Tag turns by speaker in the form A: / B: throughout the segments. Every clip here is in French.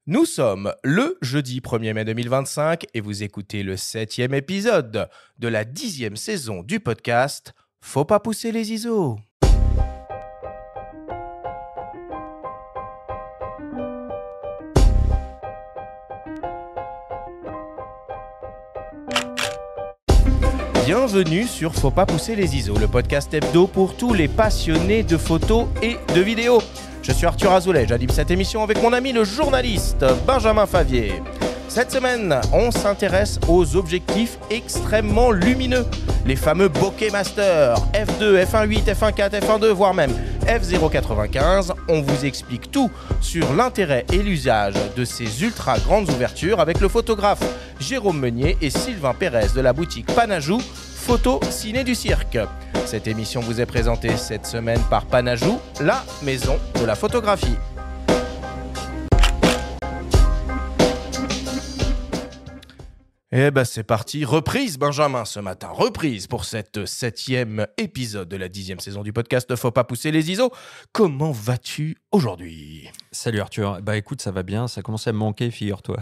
A: Nous sommes le jeudi 1er mai 2025 et vous écoutez le 7e épisode de la 10e saison du podcast Faut pas pousser les ISO. Bienvenue sur Faut pas pousser les ISO, le podcast hebdo pour tous les passionnés de photos et de vidéos. Je suis Arthur Azoulay, j'anime cette émission avec mon ami le journaliste Benjamin Favier. Cette semaine, on s'intéresse aux objectifs extrêmement lumineux, les fameux bokeh master, f2, f1.8, f1.4, f1.2, voire même f0.95. On vous explique tout sur l'intérêt et l'usage de ces ultra grandes ouvertures avec le photographe Jérôme Meunier et Sylvain Pérez de la boutique Panajou, photo ciné du cirque. Cette émission vous est présentée cette semaine par Panajou, la maison de la photographie. Eh ben c'est parti, reprise Benjamin ce matin, reprise pour cette 7e épisode de la 10e saison du podcast Faut pas pousser les ISO. Comment vas-tu aujourd'hui ?
B: Salut Arthur, bah écoute ça va bien, ça commence à me manquer figure-toi.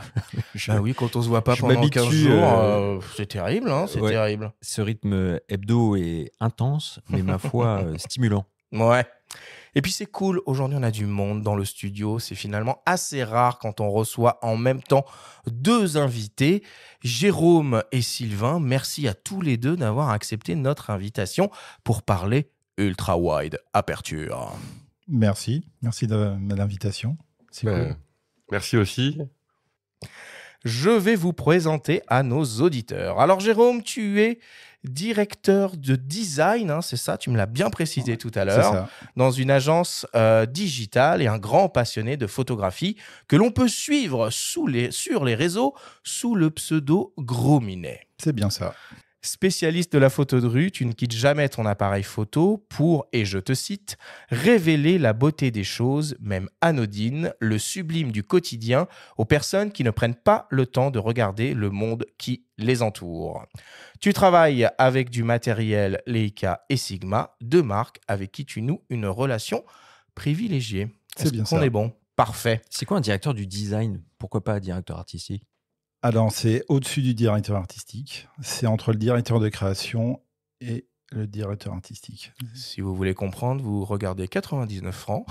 A: Bah oui, quand on se voit pas pendant 15 jours, c'est terrible, hein, c'est terrible.
B: Ce rythme hebdo est intense, mais ma foi stimulant.
A: Ouais. Et puis c'est cool, aujourd'hui on a du monde dans le studio, c'est finalement assez rare quand on reçoit en même temps deux invités, Jérôme et Sylvain. Merci à tous les deux d'avoir accepté notre invitation pour parler ultra wide aperture.
C: Merci de l'invitation, c'est cool.
D: Merci aussi.
A: Je vais vous présenter à nos auditeurs. Alors Jérôme, tu es directeur de design, hein, c'est ça, tu me l'as bien précisé tout à l'heure, dans une agence digitale et un grand passionné de photographie que l'on peut suivre sur les réseaux sous le pseudo Gros Minet.
C: C'est bien ça.
A: Spécialiste de la photo de rue, tu ne quittes jamais ton appareil photo pour, et je te cite, révéler la beauté des choses, même anodines, le sublime du quotidien, aux personnes qui ne prennent pas le temps de regarder le monde qui les entoure. Tu travailles avec du matériel Leica et Sigma, deux marques avec qui tu noues une relation privilégiée.
C: C'est bien ça.
A: On est bon, parfait.
B: C'est quoi un directeur du design ? Pourquoi pas un directeur artistique ?
C: Alors, c'est au-dessus du directeur artistique. C'est entre le directeur de création et le directeur artistique.
A: Si vous voulez comprendre, vous regardez 99 francs.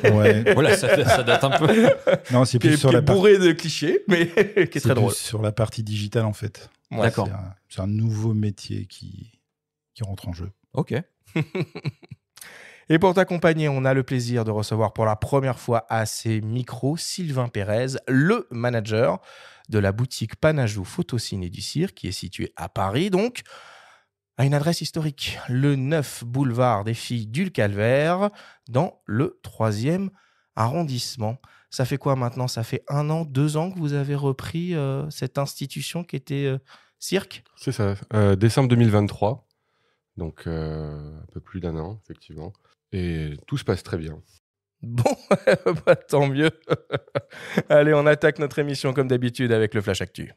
C: Ouais.
B: Voilà, ça date un peu.
C: Non, c'est plus sur la partie
A: bourré de clichés, mais qui est très drôle.
C: sur la partie digitale, en fait.
A: Ouais,
B: d'accord.
C: C'est un nouveau métier qui rentre en jeu.
B: Ok.
A: Et pour t'accompagner, on a le plaisir de recevoir pour la première fois à ces micros Sylvain Pérez, le manager de la boutique Panajou Photo Ciné du Cirque, qui est située à Paris, donc, à une adresse historique, le 9 boulevard des Filles du Calvaire, dans le 3e arrondissement. Ça fait quoi maintenant ? Ça fait 1 an, 2 ans que vous avez repris cette institution qui était cirque ?
D: C'est ça, décembre 2023, donc un peu plus d'1 an, effectivement. Et tout se passe très bien.
A: Bon, bah, tant mieux. Allez, on attaque notre émission comme d'habitude avec le Flash Actu.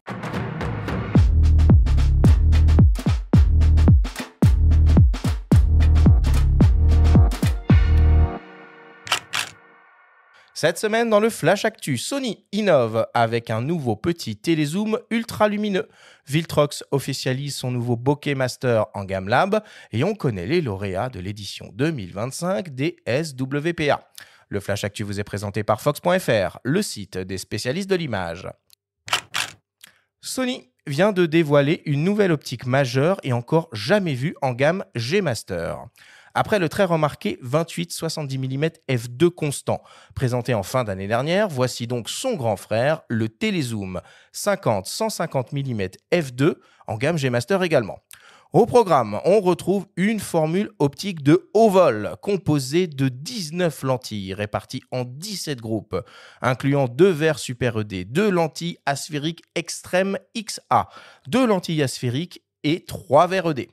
A: Cette semaine, dans le Flash Actu, Sony innove avec un nouveau petit télézoom ultra lumineux. Viltrox officialise son nouveau bokeh master en gamme lab et on connaît les lauréats de l'édition 2025 des SWPA. Le Flash Actu vous est présenté par Fox.fr, le site des spécialistes de l'image. Sony vient de dévoiler une nouvelle optique majeure et encore jamais vue en gamme G-Master. Après le très remarqué 28-70 mm f2 constant, présenté en fin d'année dernière, voici donc son grand frère, le Télézoom 50-150 mm f2 en gamme G-Master également. Au programme, on retrouve une formule optique de haut vol composée de 19 lentilles réparties en 17 groupes, incluant 2 verres Super ED, 2 lentilles asphériques extrême XA, 2 lentilles asphériques et 3 verres ED.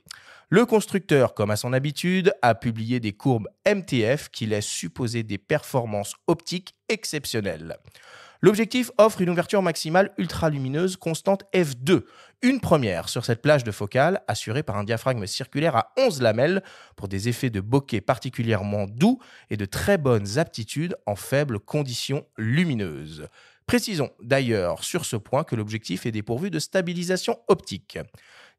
A: Le constructeur, comme à son habitude, a publié des courbes MTF qui laissent supposer des performances optiques exceptionnelles. L'objectif offre une ouverture maximale ultra-lumineuse constante f2, une première sur cette plage de focale assurée par un diaphragme circulaire à 11 lamelles pour des effets de bokeh particulièrement doux et de très bonnes aptitudes en faibles conditions lumineuses. Précisons d'ailleurs sur ce point que l'objectif est dépourvu de stabilisation optique.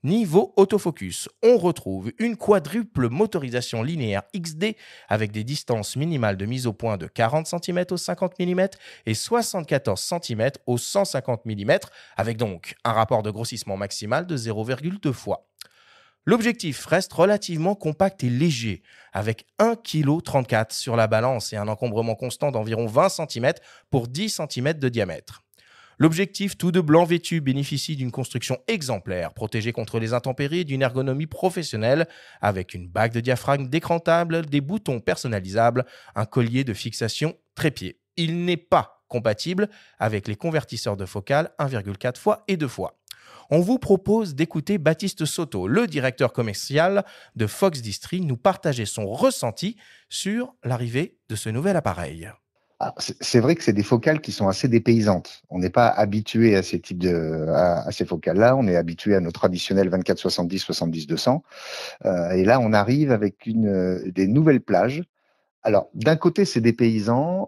A: Niveau autofocus, on retrouve une quadruple motorisation linéaire XD avec des distances minimales de mise au point de 40 cm au 50 mm et 74 cm au 150 mm, avec donc un rapport de grossissement maximal de 0,2 fois. L'objectif reste relativement compact et léger, avec 1,34 kg sur la balance et un encombrement constant d'environ 20 cm pour 10 cm de diamètre. L'objectif tout de blanc vêtu bénéficie d'une construction exemplaire, protégée contre les intempéries et d'une ergonomie professionnelle, avec une bague de diaphragme décrantable, des boutons personnalisables, un collier de fixation trépied. Il n'est pas compatible avec les convertisseurs de focale 1,4 fois et 2 fois. On vous propose d'écouter Baptiste Soto, le directeur commercial de Fox Distri, nous partager son ressenti sur l'arrivée de ce nouvel appareil.
E: Alors, c'est vrai que c'est des focales qui sont assez dépaysantes. On n'est pas habitué à ces types à ces focales-là. On est habitué à nos traditionnels 24-70, 70-200. Et là, on arrive avec des nouvelles plages. Alors, d'un côté, c'est dépaysant.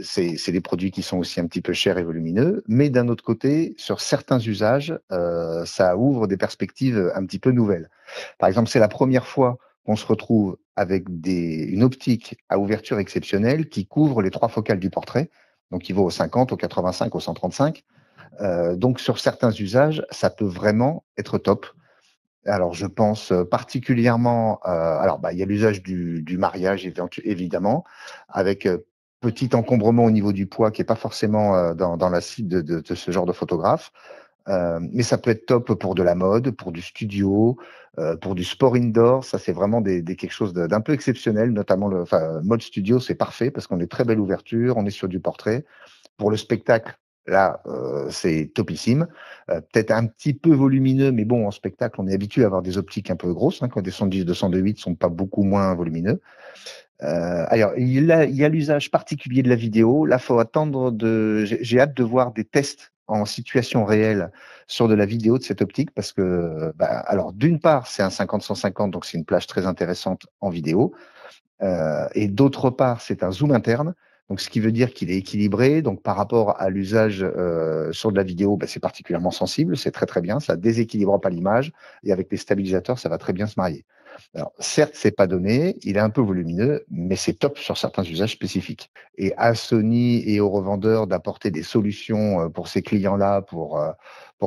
E: C'est des produits qui sont aussi un petit peu chers et volumineux. Mais d'un autre côté, sur certains usages, ça ouvre des perspectives un petit peu nouvelles. Par exemple, c'est la première fois qu'on se retrouve avec une optique à ouverture exceptionnelle qui couvre les 3 focales du portrait, donc qui va au 50, au 85, au 135. Donc sur certains usages, ça peut vraiment être top. Alors je pense particulièrement, il y a l'usage du mariage évidemment, avec petit encombrement au niveau du poids qui n'est pas forcément dans la cible de ce genre de photographe. Mais ça peut être top pour de la mode, pour du studio, pour du sport indoor. Ça, c'est vraiment quelque chose d'un peu exceptionnel, notamment mode studio, c'est parfait parce qu'on est très belle ouverture, on est sur du portrait. Pour le spectacle, là, c'est topissime. Peut-être un petit peu volumineux, mais bon, en spectacle, on est habitué à avoir des optiques un peu grosses, quand des 110-200-2.8 ne sont pas beaucoup moins volumineux. Alors, il y a l'usage particulier de la vidéo. Là, faut attendre j'ai hâte de voir des tests en situation réelle sur de la vidéo de cette optique parce que, alors, d'une part, c'est un 50-150, donc c'est une plage très intéressante en vidéo. Et d'autre part, c'est un zoom interne. Donc, ce qui veut dire qu'il est équilibré. Donc, par rapport à l'usage sur de la vidéo, c'est particulièrement sensible. C'est très, très bien. Ça ne déséquilibre pas l'image. Et avec les stabilisateurs, ça va très bien se marier. Alors, certes, c'est pas donné. Il est un peu volumineux, mais c'est top sur certains usages spécifiques. Et à Sony et aux revendeurs d'apporter des solutions pour ces clients-là, pour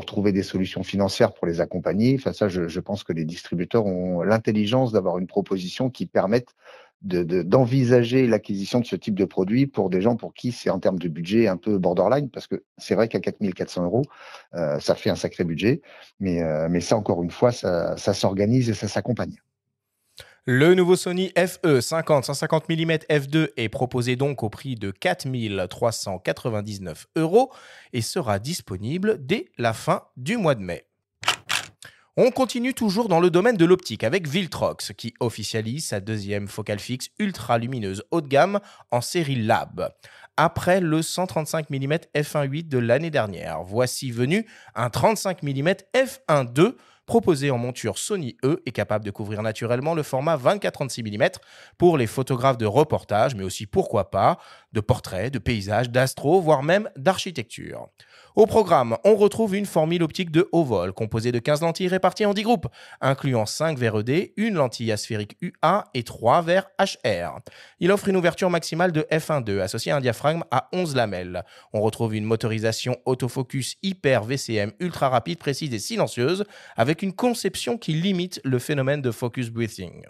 E: trouver des solutions financières pour les accompagner. Enfin, ça, je pense que les distributeurs ont l'intelligence d'avoir une proposition qui permette d'envisager l'acquisition de ce type de produit pour des gens pour qui c'est en termes de budget un peu borderline, parce que c'est vrai qu'à 4 400 €, ça fait un sacré budget, mais ça, encore une fois, ça s'organise et ça s'accompagne.
A: Le nouveau Sony FE 50-150 mm f2 est proposé donc au prix de 4 399 € et sera disponible dès la fin du mois de mai. On continue toujours dans le domaine de l'optique avec Viltrox qui officialise sa deuxième focale fixe ultra lumineuse haut de gamme en série Lab. Après le 135 mm f1.8 de l'année dernière, voici venu un 35 mm f1.2 proposé en monture Sony E et capable de couvrir naturellement le format 24-36 mm pour les photographes de reportage, mais aussi pourquoi pas de portraits, de paysages, d'astro, voire même d'architecture. Au programme, on retrouve une formule optique de haut vol composée de 15 lentilles réparties en 10 groupes, incluant 5 verres ED, une lentille asphérique UA et 3 verres HR. Il offre une ouverture maximale de f1.2 associée à un diaphragme à 11 lamelles. On retrouve une motorisation autofocus hyper VCM ultra rapide, précise et silencieuse, avec une conception qui limite le phénomène de focus breathing.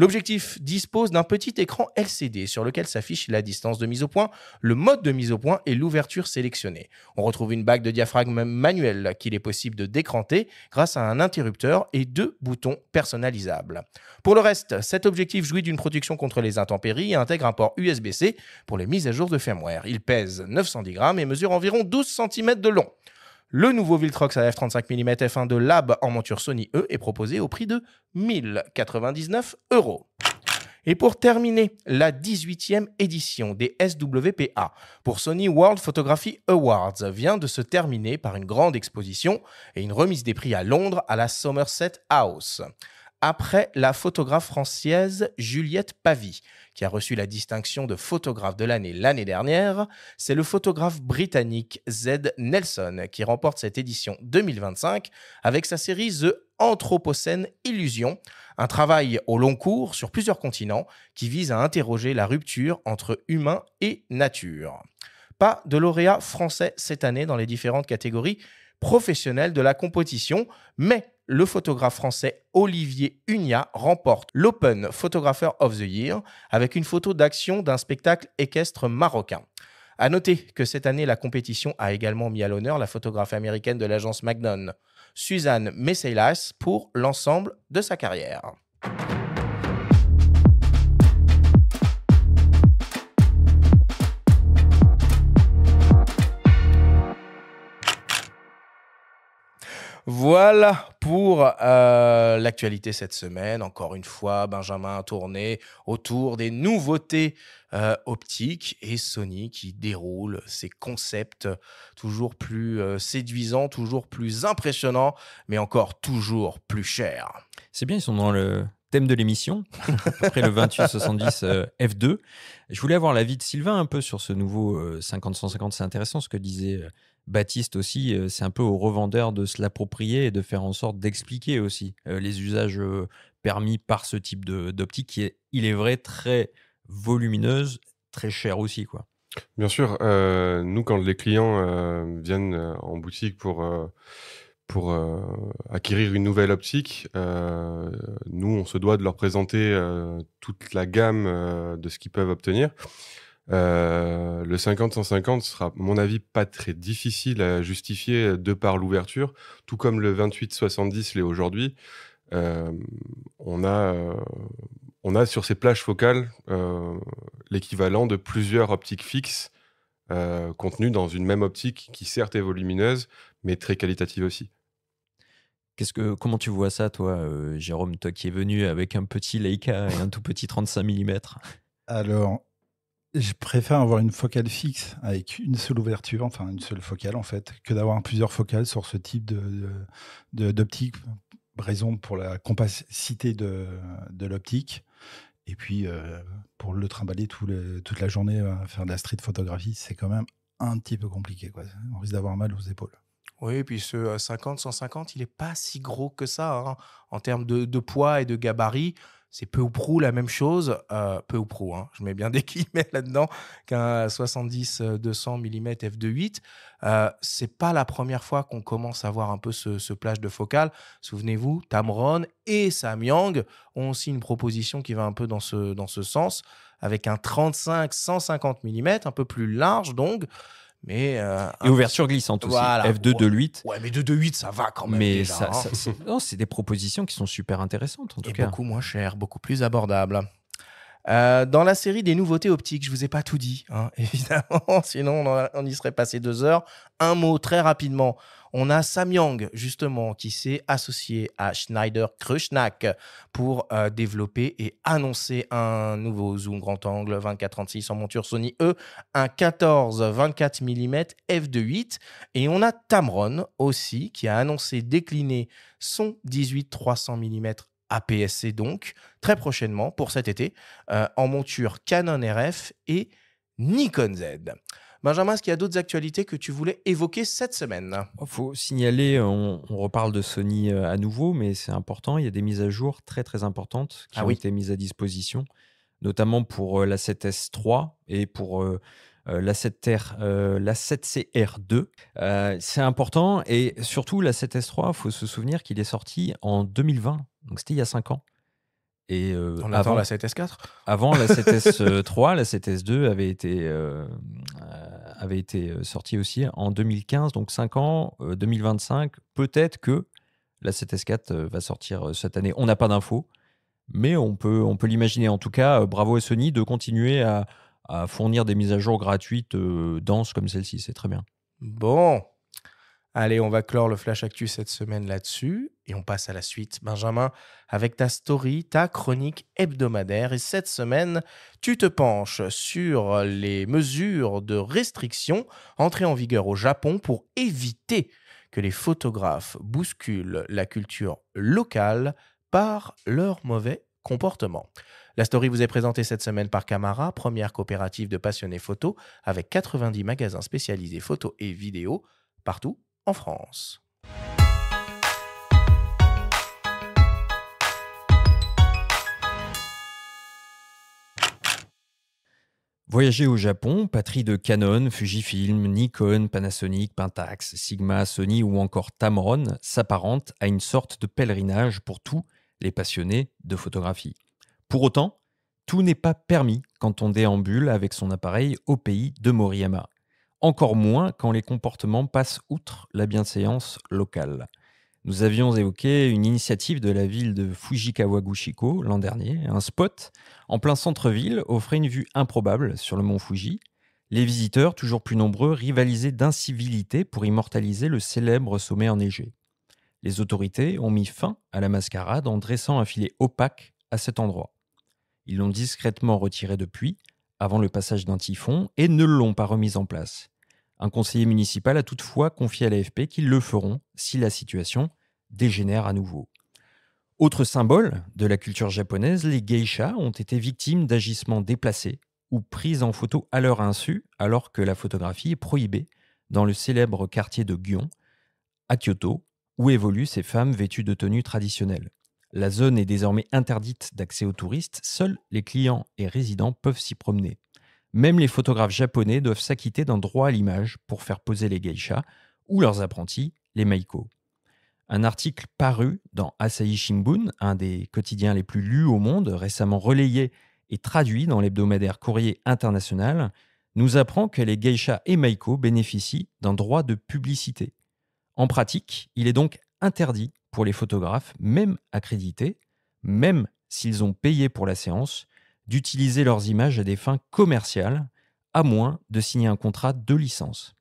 A: L'objectif dispose d'un petit écran LCD sur lequel s'affiche la distance de mise au point, le mode de mise au point et l'ouverture sélectionnée. On retrouve une bague de diaphragme manuelle qu'il est possible de décranter grâce à un interrupteur et 2 boutons personnalisables. Pour le reste, cet objectif jouit d'une protection contre les intempéries et intègre un port USB-C pour les mises à jour de firmware. Il pèse 910 grammes et mesure environ 12 cm de long. Le nouveau Viltrox à f35 mm f1 de Lab en monture Sony E est proposé au prix de 1 099 €. Et pour terminer, la 18e édition des SWPA pour Sony World Photography Awards vient de se terminer par une grande exposition et une remise des prix à Londres à la Somerset House. après la photographe française Juliette Pavie, qui a reçu la distinction de photographe de l'année dernière, c'est le photographe britannique Z. Nelson qui remporte cette édition 2025 avec sa série The Anthropocène Illusion, un travail au long cours sur plusieurs continents qui vise à interroger la rupture entre humain et nature. Pas de lauréat français cette année dans les différentes catégories professionnelles de la compétition, mais le photographe français Olivier Unia remporte l'Open Photographer of the Year avec une photo d'action d'un spectacle équestre marocain. À noter que cette année, la compétition a également mis à l'honneur la photographe américaine de l'agence Magnon, Suzanne Messeilas, pour l'ensemble de sa carrière. Voilà pour l'actualité cette semaine. Encore une fois, Benjamin a tourné autour des nouveautés optiques et Sony qui déroule ses concepts toujours plus séduisants, toujours plus impressionnants, mais encore toujours plus chers.
B: C'est bien, ils sont dans le thème de l'émission, après le 2870 F2. Je voulais avoir l'avis de Sylvain un peu sur ce nouveau 50-150. C'est intéressant ce que disait Baptiste aussi. C'est un peu aux revendeurs de se l'approprier et de faire en sorte d'expliquer aussi les usages permis par ce type d'optique qui est, il est vrai, très volumineuse, très chère aussi, quoi.
D: Bien sûr, nous, quand les clients viennent en boutique pour acquérir une nouvelle optique, nous, on se doit de leur présenter toute la gamme de ce qu'ils peuvent obtenir. Le 50-150 sera, à mon avis, pas très difficile à justifier de par l'ouverture, tout comme le 28-70 l'est aujourd'hui. On a sur ces plages focales l'équivalent de plusieurs optiques fixes contenues dans une même optique qui certes est volumineuse, mais très qualitative aussi.
B: Comment tu vois ça, toi, Jérôme, toi qui es venu avec un petit Leica et un tout petit 35 mm?
C: Alors, je préfère avoir une focale fixe avec une seule ouverture, enfin une seule focale en fait, que d'avoir plusieurs focales sur ce type d'optique. Raison pour la compacité de l'optique. Et puis, pour le trimballer toute la journée à faire de la street photographie, c'est quand même un petit peu compliqué, quoi. On risque d'avoir mal aux épaules.
A: Oui, et puis ce 50-150, il n'est pas si gros que ça, hein. En termes de poids et de gabarit. C'est peu ou prou la même chose, peu ou prou, hein. Je mets bien des guillemets là-dedans, qu'un 70-200 mm f2.8. C'est pas la première fois qu'on commence à voir un peu ce plage de focale. Souvenez-vous, Tamron et Samyang ont aussi une proposition qui va un peu dans ce sens, avec un 35-150 mm, un peu plus large donc. Mais
B: et ouverture glissante aussi,
A: voilà.
B: F2 2.8.
A: Ouais, mais 2.8, ça va quand même.
B: Mais
A: déjà,
B: non, c'est des propositions qui sont super intéressantes en tout cas.
A: Beaucoup moins chères, beaucoup plus abordables. Dans la série des nouveautés optiques, je ne vous ai pas tout dit, hein, évidemment, sinon on y serait passé 2 heures. Un mot très rapidement. On a Samyang, justement, qui s'est associé à Schneider Kreuznach pour développer et annoncer un nouveau zoom grand angle 24-36 en monture Sony E, un 14-24 mm f2.8. Et on a Tamron aussi, qui a annoncé décliner son 18-300 mm APS-C donc, très prochainement pour cet été, en monture Canon RF et Nikon Z. Benjamin, est-ce qu'il y a d'autres actualités que tu voulais évoquer cette semaine ?
B: Il faut signaler, on reparle de Sony à nouveau, mais c'est important, il y a des mises à jour très très importantes qui ont été mises à disposition, notamment pour la 7S3 et pour la 7CR2. C'est important et surtout la 7S3, il faut se souvenir qu'il est sorti en 2020, donc c'était il y a 5 ans. Et
A: on attend la 7S4 ?
B: Avant la 7S3, la 7S2 avait été sortie aussi en 2015, donc 5 ans, 2025. Peut-être que la 7S4 va sortir cette année. On n'a pas d'infos, mais on peut l'imaginer. En tout cas, bravo à Sony de continuer à fournir des mises à jour gratuites denses comme celle-ci. C'est très bien.
A: Bon. Allez, on va clore le Flash Actu cette semaine là-dessus et on passe à la suite. Benjamin, avec ta story, ta chronique hebdomadaire. Et cette semaine, tu te penches sur les mesures de restriction entrées en vigueur au Japon pour éviter que les photographes bousculent la culture locale par leur mauvais comportement. La story vous est présentée cette semaine par Camara, première coopérative de passionnés photo avec 90 magasins spécialisés photos et vidéos partout en France.
B: Voyager au Japon, patrie de Canon, Fujifilm, Nikon, Panasonic, Pentax, Sigma, Sony ou encore Tamron, s'apparente à une sorte de pèlerinage pour tous les passionnés de photographie. Pour autant, tout n'est pas permis quand on déambule avec son appareil au pays de Moriyama. Encore moins quand les comportements passent outre la bienséance locale. Nous avions évoqué une initiative de la ville de Fujikawaguchiko l'an dernier. Un spot en plein centre-ville offrait une vue improbable sur le mont Fuji. Les visiteurs, toujours plus nombreux, rivalisaient d'incivilité pour immortaliser le célèbre sommet enneigé. Les autorités ont mis fin à la mascarade en dressant un filet opaque à cet endroit. Ils l'ont discrètement retiré depuis, avant le passage d'un typhon, et ne l'ont pas remis en place. Un conseiller municipal a toutefois confié à l'AFP qu'ils le feront si la situation dégénère à nouveau. Autre symbole de la culture japonaise, les geishas ont été victimes d'agissements déplacés ou prises en photo à leur insu alors que la photographie est prohibée dans le célèbre quartier de Gion, à Kyoto, où évoluent ces femmes vêtues de tenues traditionnelles. La zone est désormais interdite d'accès aux touristes, seuls les clients et résidents peuvent s'y promener. Même les photographes japonais doivent s'acquitter d'un droit à l'image pour faire poser les geishas ou leurs apprentis, les maiko. Un article paru dans Asahi Shimbun, un des quotidiens les plus lus au monde, récemment relayé et traduit dans l'hebdomadaire Courrier International, nous apprend que les geishas et maiko bénéficient d'un droit de publicité. En pratique, il est donc interdit pour les photographes, même accrédités, même s'ils ont payé pour la séance, d'utiliser leurs images à des fins commerciales, à moins de signer un contrat de licence.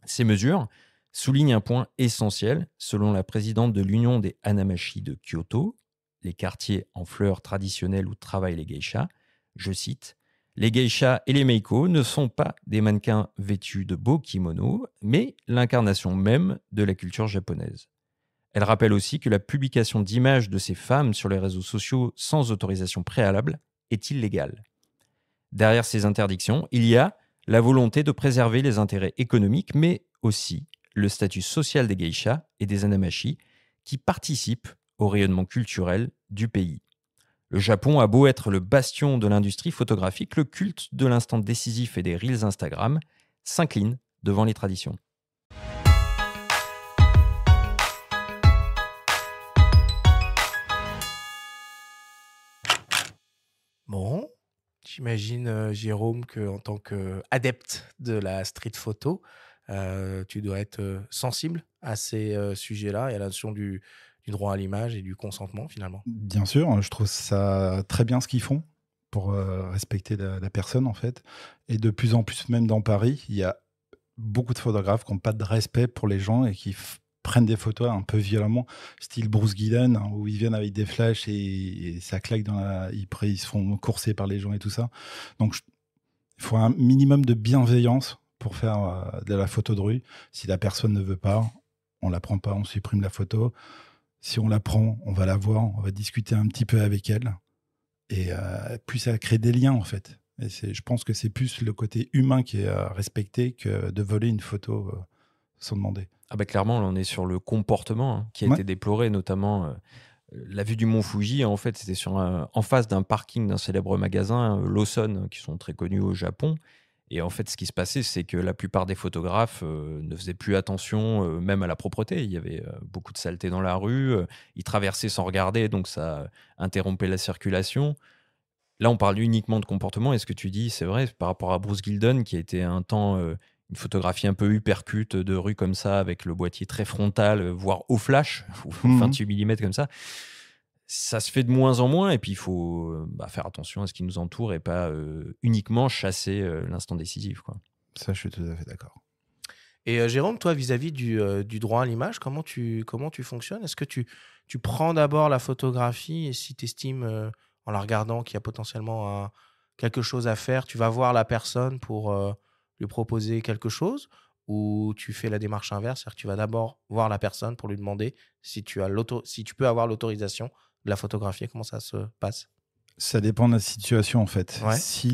B: Ces mesures soulignent un point essentiel, selon la présidente de l'Union des Hanamachi de Kyoto, les quartiers en fleurs traditionnelles où travaillent les geishas. Je cite, « Les geishas et les meiko ne sont pas des mannequins vêtus de beaux kimonos, mais l'incarnation même de la culture japonaise. » Elle rappelle aussi que la publication d'images de ces femmes sur les réseaux sociaux sans autorisation préalable est illégale. Derrière ces interdictions, il y a la volonté de préserver les intérêts économiques, mais aussi le statut social des geishas et des hanamachi qui participent au rayonnement culturel du pays. Le Japon a beau être le bastion de l'industrie photographique, le culte de l'instant décisif et des reels Instagram s'incline devant les traditions.
A: Bon, j'imagine, Jérôme, qu'en tant qu'adepte de la street photo, tu dois être sensible à ces sujets-là et à la notion du droit à l'image et du consentement, finalement.
C: Bien sûr, je trouve ça très bien ce qu'ils font pour respecter la personne, en fait. Et de plus en plus, même dans Paris, il y a beaucoup de photographes qui n'ont pas de respect pour les gens et qui prennent des photos un peu violemment, style Bruce Gillen, hein, où ils viennent avec des flashs et ça claque ils se font courser par les gens et tout ça. Donc, il faut un minimum de bienveillance pour faire de la photo de rue. Si la personne ne veut pas, on la prend pas, on supprime la photo. Si on la prend, on va la voir, on va discuter un petit peu avec elle. Et puis ça crée des liens, en fait. Et je pense que c'est plus le côté humain qui est respecté que de voler une photo sans demander.
B: Ah bah clairement, là, on est sur le comportement qui a été déploré, notamment la vue du mont Fuji. En fait, c'était en face d'un parking d'un célèbre magasin, Lawson, qui sont très connus au Japon. Et en fait, ce qui se passait, c'est que la plupart des photographes ne faisaient plus attention, même à la propreté. Il y avait beaucoup de saleté dans la rue. Ils traversaient sans regarder, donc ça interrompait la circulation. Là, on parle uniquement de comportement. Et ce que tu dis, c'est vrai, par rapport à Bruce Gilden, qui a été un temps une photographie un peu hypercute de rue comme ça, avec le boîtier très frontal, voire au flash, 28 mm comme ça. Ça se fait de moins en moins, et puis il faut faire attention à ce qui nous entoure et pas uniquement chasser l'instant décisif, quoi.
C: Ça, je suis tout à fait d'accord.
A: Et Jérôme, toi, vis-à-vis du droit à l'image, comment tu fonctionnes? Est-ce que tu prends d'abord la photographie et si tu estimes, en la regardant, qu'il y a potentiellement quelque chose à faire, tu vas voir la personne pour lui proposer quelque chose? ou tu fais la démarche inverse, c'est-à-dire que tu vas d'abord voir la personne pour lui demander si tu peux avoir l'autorisation de la photographier? Comment ça se passe?
C: Ça dépend de la situation, en fait.
A: Ouais.
C: Si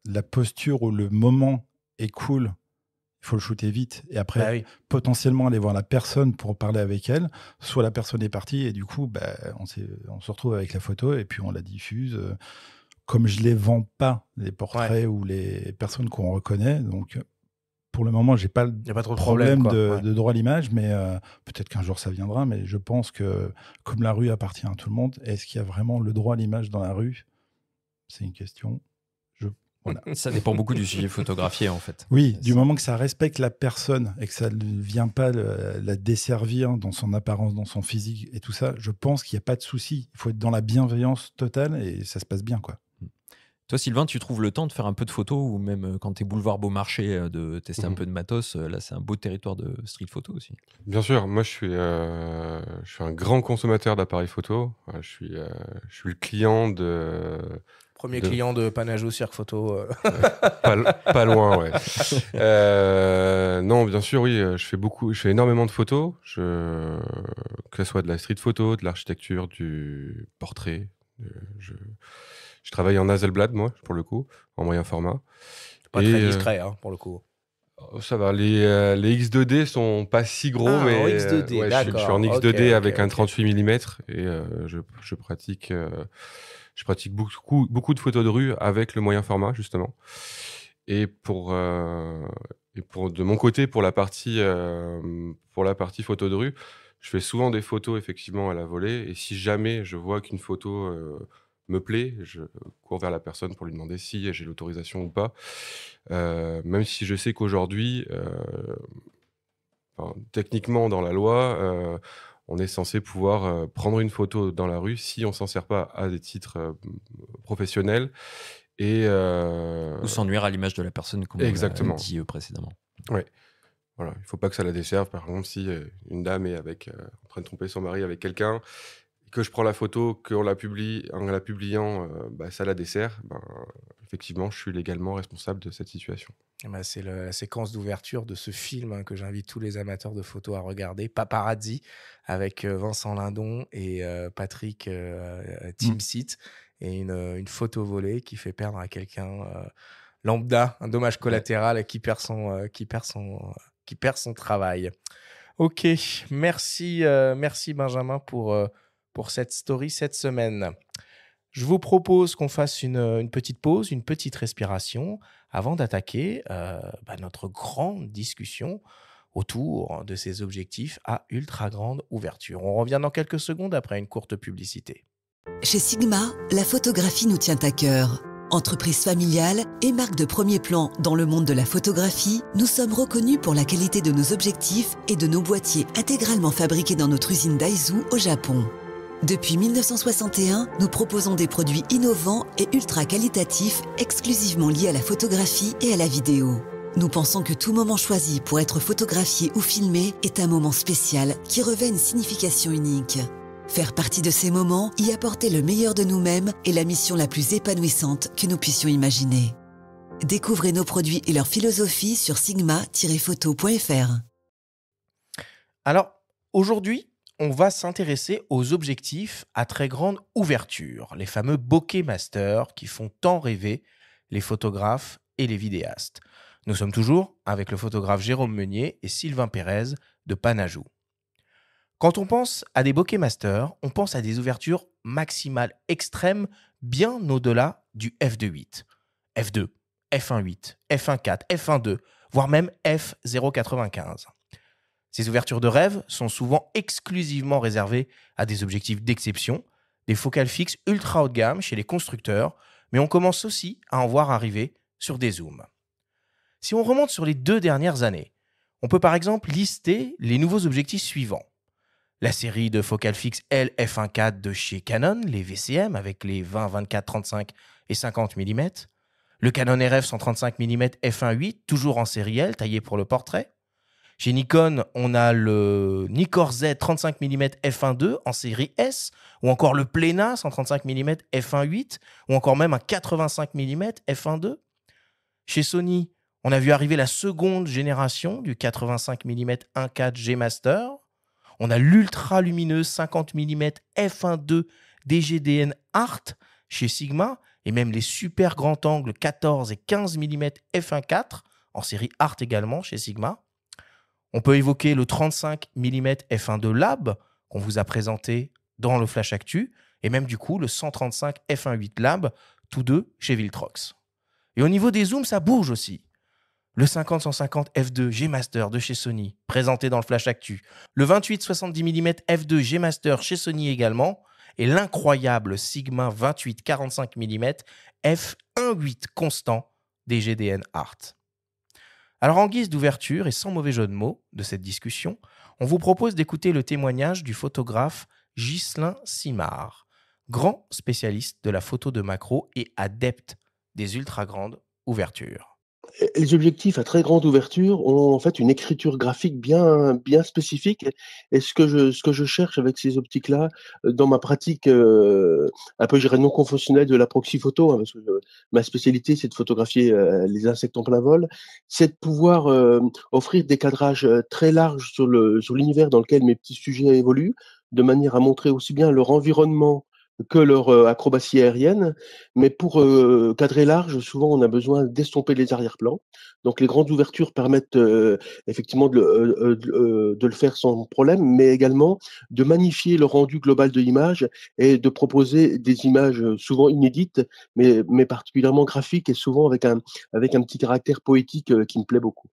C: la posture ou le moment est cool, il faut le shooter vite. Et après,
A: Bah oui.
C: potentiellement aller voir la personne pour parler avec elle. Soit la personne est partie et du coup, on se retrouve avec la photo et puis on la diffuse. Comme je les vends pas, les portraits ou les personnes qu'on reconnaît, donc pour le moment, j'ai pas
A: Il n'y a pas trop de
C: problème
A: problème, quoi. Ouais.
C: de droit à l'image, mais peut-être qu'un jour ça viendra. Mais je pense que comme la rue appartient à tout le monde, est-ce qu'il y a vraiment le droit à l'image dans la rue? C'est une question. Voilà.
B: Ça dépend beaucoup du sujet photographié, en fait.
C: Oui, du moment que ça respecte la personne et que ça ne vient pas la desservir dans son apparence, dans son physique et tout ça, je pense qu'il n'y a pas de souci. Il faut être dans la bienveillance totale et ça se passe bien, quoi.
B: Toi, Sylvain, tu trouves le temps de faire un peu de photos ou même quand tu es boulevard Beaumarchais, de tester un peu de matos? Là, c'est un beau territoire de street photo aussi.
D: Bien sûr, moi je suis un grand consommateur d'appareils photo. Je suis le client de
A: Premier client de Panajou Cirque Photo.
D: pas loin, ouais. Non, bien sûr, oui, je fais énormément de photos, que ce soit de la street photo, de l'architecture, du portrait. Je travaille en Hasselblad, moi, pour le coup, en moyen format.
A: Pas très discret, hein, pour le coup.
D: Ça va, les X2D sont pas si gros, mais
A: en X2D,
D: ouais,
A: d'accord.
D: je suis en X2D avec un
A: ok.
D: 38 mm et je pratique beaucoup de photos de rue avec le moyen format, justement. Et de mon côté, pour la partie photo de rue, je fais souvent des photos effectivement à la volée. Et si jamais je vois qu'une photo me plaît, je cours vers la personne pour lui demander si j'ai l'autorisation ou pas. Même si je sais qu'aujourd'hui, techniquement dans la loi, on est censé pouvoir prendre une photo dans la rue si on s'en sert pas à des titres professionnels. Et
B: Ou sans nuire à l'image de la personne, comme on l'a dit précédemment.
D: Ouais. Voilà, il faut pas que ça la desserve. Par exemple, si une dame est en train de tromper son mari avec quelqu'un, que je prends la photo, qu'on la publie, en la publiant, ça la dessert, effectivement, je suis légalement responsable de cette situation.
A: C'est la séquence d'ouverture de ce film que j'invite tous les amateurs de photos à regarder, Paparazzi, avec Vincent Lindon et Patrick Timsit, et une photo volée qui fait perdre à quelqu'un lambda, un dommage collatéral qui perd son travail. Ok, merci Benjamin pour cette story cette semaine. Je vous propose qu'on fasse une petite pause, une petite respiration avant d'attaquer notre grande discussion autour de ces objectifs à ultra grande ouverture. On revient dans quelques secondes après une courte publicité.
F: Chez Sigma, la photographie nous tient à cœur. Entreprise familiale et marque de premier plan dans le monde de la photographie, nous sommes reconnus pour la qualité de nos objectifs et de nos boîtiers intégralement fabriqués dans notre usine d'Aizu au Japon. Depuis 1961, nous proposons des produits innovants et ultra qualitatifs exclusivement liés à la photographie et à la vidéo. Nous pensons que tout moment choisi pour être photographié ou filmé est un moment spécial qui revêt une signification unique. Faire partie de ces moments, y apporter le meilleur de nous-mêmes est la mission la plus épanouissante que nous puissions imaginer. Découvrez nos produits et leur philosophie sur sigma-photo.fr.
A: Alors, aujourd'hui, on va s'intéresser aux objectifs à très grande ouverture, les fameux bokeh masters qui font tant rêver les photographes et les vidéastes. Nous sommes toujours avec le photographe Jérôme Meunier et Sylvain Pérez de Panajou. Quand on pense à des bokeh masters, on pense à des ouvertures maximales extrêmes bien au-delà du f2.8, f2, f1.8, f1.4, f1.2, voire même f0.95. Ces ouvertures de rêve sont souvent exclusivement réservées à des objectifs d'exception, des focales fixes ultra haut de gamme chez les constructeurs, mais on commence aussi à en voir arriver sur des zooms. Si on remonte sur les 2 dernières années, on peut par exemple lister les nouveaux objectifs suivants. La série de focales fixes L f1.4 de chez Canon, les VCM avec les 20, 24, 35 et 50 mm, le Canon RF 135 mm f1.8, toujours en série L, taillé pour le portrait. Chez Nikon, on a le Nikkor Z 35 mm f1.2 en série S, ou encore le Plena 135 mm f1.8, ou encore même un 85 mm f1.2. Chez Sony, On a vu arriver la seconde génération du 85 mm 1.4 G Master. On a l'ultra lumineuse 50 mm f1.2 DGDN Art chez Sigma et même les super grands angles 14 et 15 mm f1.4 en série Art également chez Sigma. On peut évoquer le 35 mm f1.2 Lab qu'on vous a présenté dans le Flash Actu et même du coup le 135 f1.8 Lab, tous deux chez Viltrox. Et au niveau des zooms, ça bouge aussi. Le 50-150 f2 G Master de chez Sony, présenté dans le Flash Actu. Le 28-70 mm f2 G Master chez Sony également. Et l'incroyable Sigma 28-45 mm f1.8 constant des GDN Art. Alors en guise d'ouverture et sans mauvais jeu de mots de cette discussion, on vous propose d'écouter le témoignage du photographe Ghislain Simard, grand spécialiste de la photo de macro et adepte des ultra grandes ouvertures.
G: Les objectifs à très grande ouverture ont en fait une écriture graphique bien spécifique et ce que je cherche avec ces optiques-là, dans ma pratique, un peu je dirais non conventionnelle de la proxy photo, hein, parce que, ma spécialité c'est de photographier, les insectes en plein vol, c'est de pouvoir, offrir des cadrages, très larges sur l'univers dans lequel mes petits sujets évoluent, de manière à montrer aussi bien leur environnement que leur, acrobatie aérienne. Mais pour, cadrer large, souvent on a besoin d'estomper les arrière-plans. Donc les grandes ouvertures permettent, effectivement de le faire sans problème, mais également de magnifier le rendu global de l'image et de proposer des images, souvent inédites, mais particulièrement graphiques et souvent avec un petit caractère poétique, qui me plaît beaucoup.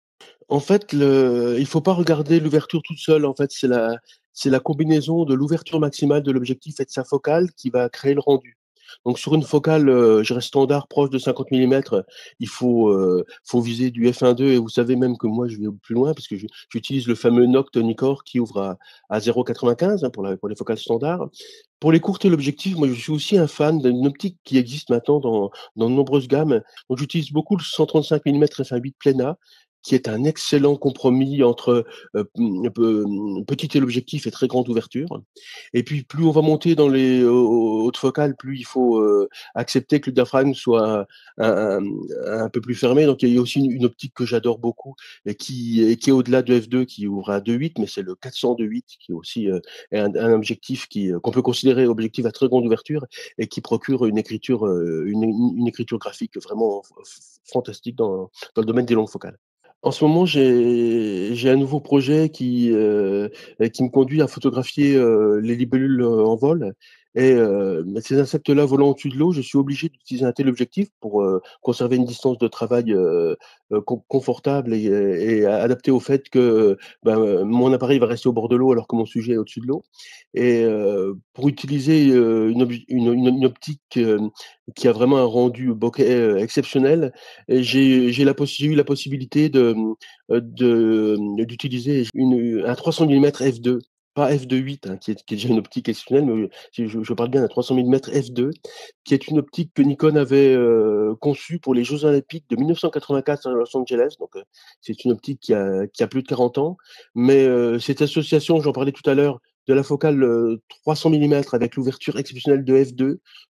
G: En fait, il faut pas regarder l'ouverture toute seule. En fait, c'est la combinaison de l'ouverture maximale de l'objectif et de sa focale qui va créer le rendu. Donc sur une focale, je reste standard proche de 50 millimètres, il faut viser du f1.2 et vous savez même que moi je vais plus loin parce que j'utilise le fameux Noct Nikkor qui ouvre à 0,95 hein, pour les focales standards. Pour les courter l'objectif, moi je suis aussi un fan d'une optique qui existe maintenant dans de nombreuses gammes. Donc j'utilise beaucoup le 135 mm f1.8 Plena qui est un excellent compromis entre, petit téléobjectif et très grande ouverture. Et puis plus on va monter dans les hautes focales, plus il faut, accepter que le diaphragme soit un un peu plus fermé. Donc il y a aussi une optique que j'adore beaucoup et qui est au-delà de f2, qui ouvre à 2.8, mais c'est le 400-2.8 qui est aussi, est un objectif qu'on peut considérer objectif à très grande ouverture et qui procure une écriture, une écriture graphique vraiment fantastique dans le domaine des longues focales. En ce moment, j'ai un nouveau projet qui me conduit à photographier, les libellules, en vol et ces insectes-là volant au-dessus de l'eau, je suis obligé d'utiliser un téléobjectif pour, conserver une distance de travail, confortable et adaptée au fait que, mon appareil va rester au bord de l'eau alors que mon sujet est au-dessus de l'eau et pour utiliser, une optique, qui a vraiment un rendu bokeh, exceptionnel et j'ai eu la possibilité d'utiliser un 300 millimètres f2, pas f2.8, hein, qui est déjà une optique exceptionnelle, mais je parle bien d'un 300 millimètres f2, qui est une optique que Nikon avait, conçue pour les Jeux olympiques de 1984 à Los Angeles. Donc, c'est une optique qui a plus de 40 ans. Mais, cette association, j'en parlais tout à l'heure, de la focale, 300 millimètres avec l'ouverture exceptionnelle de f2,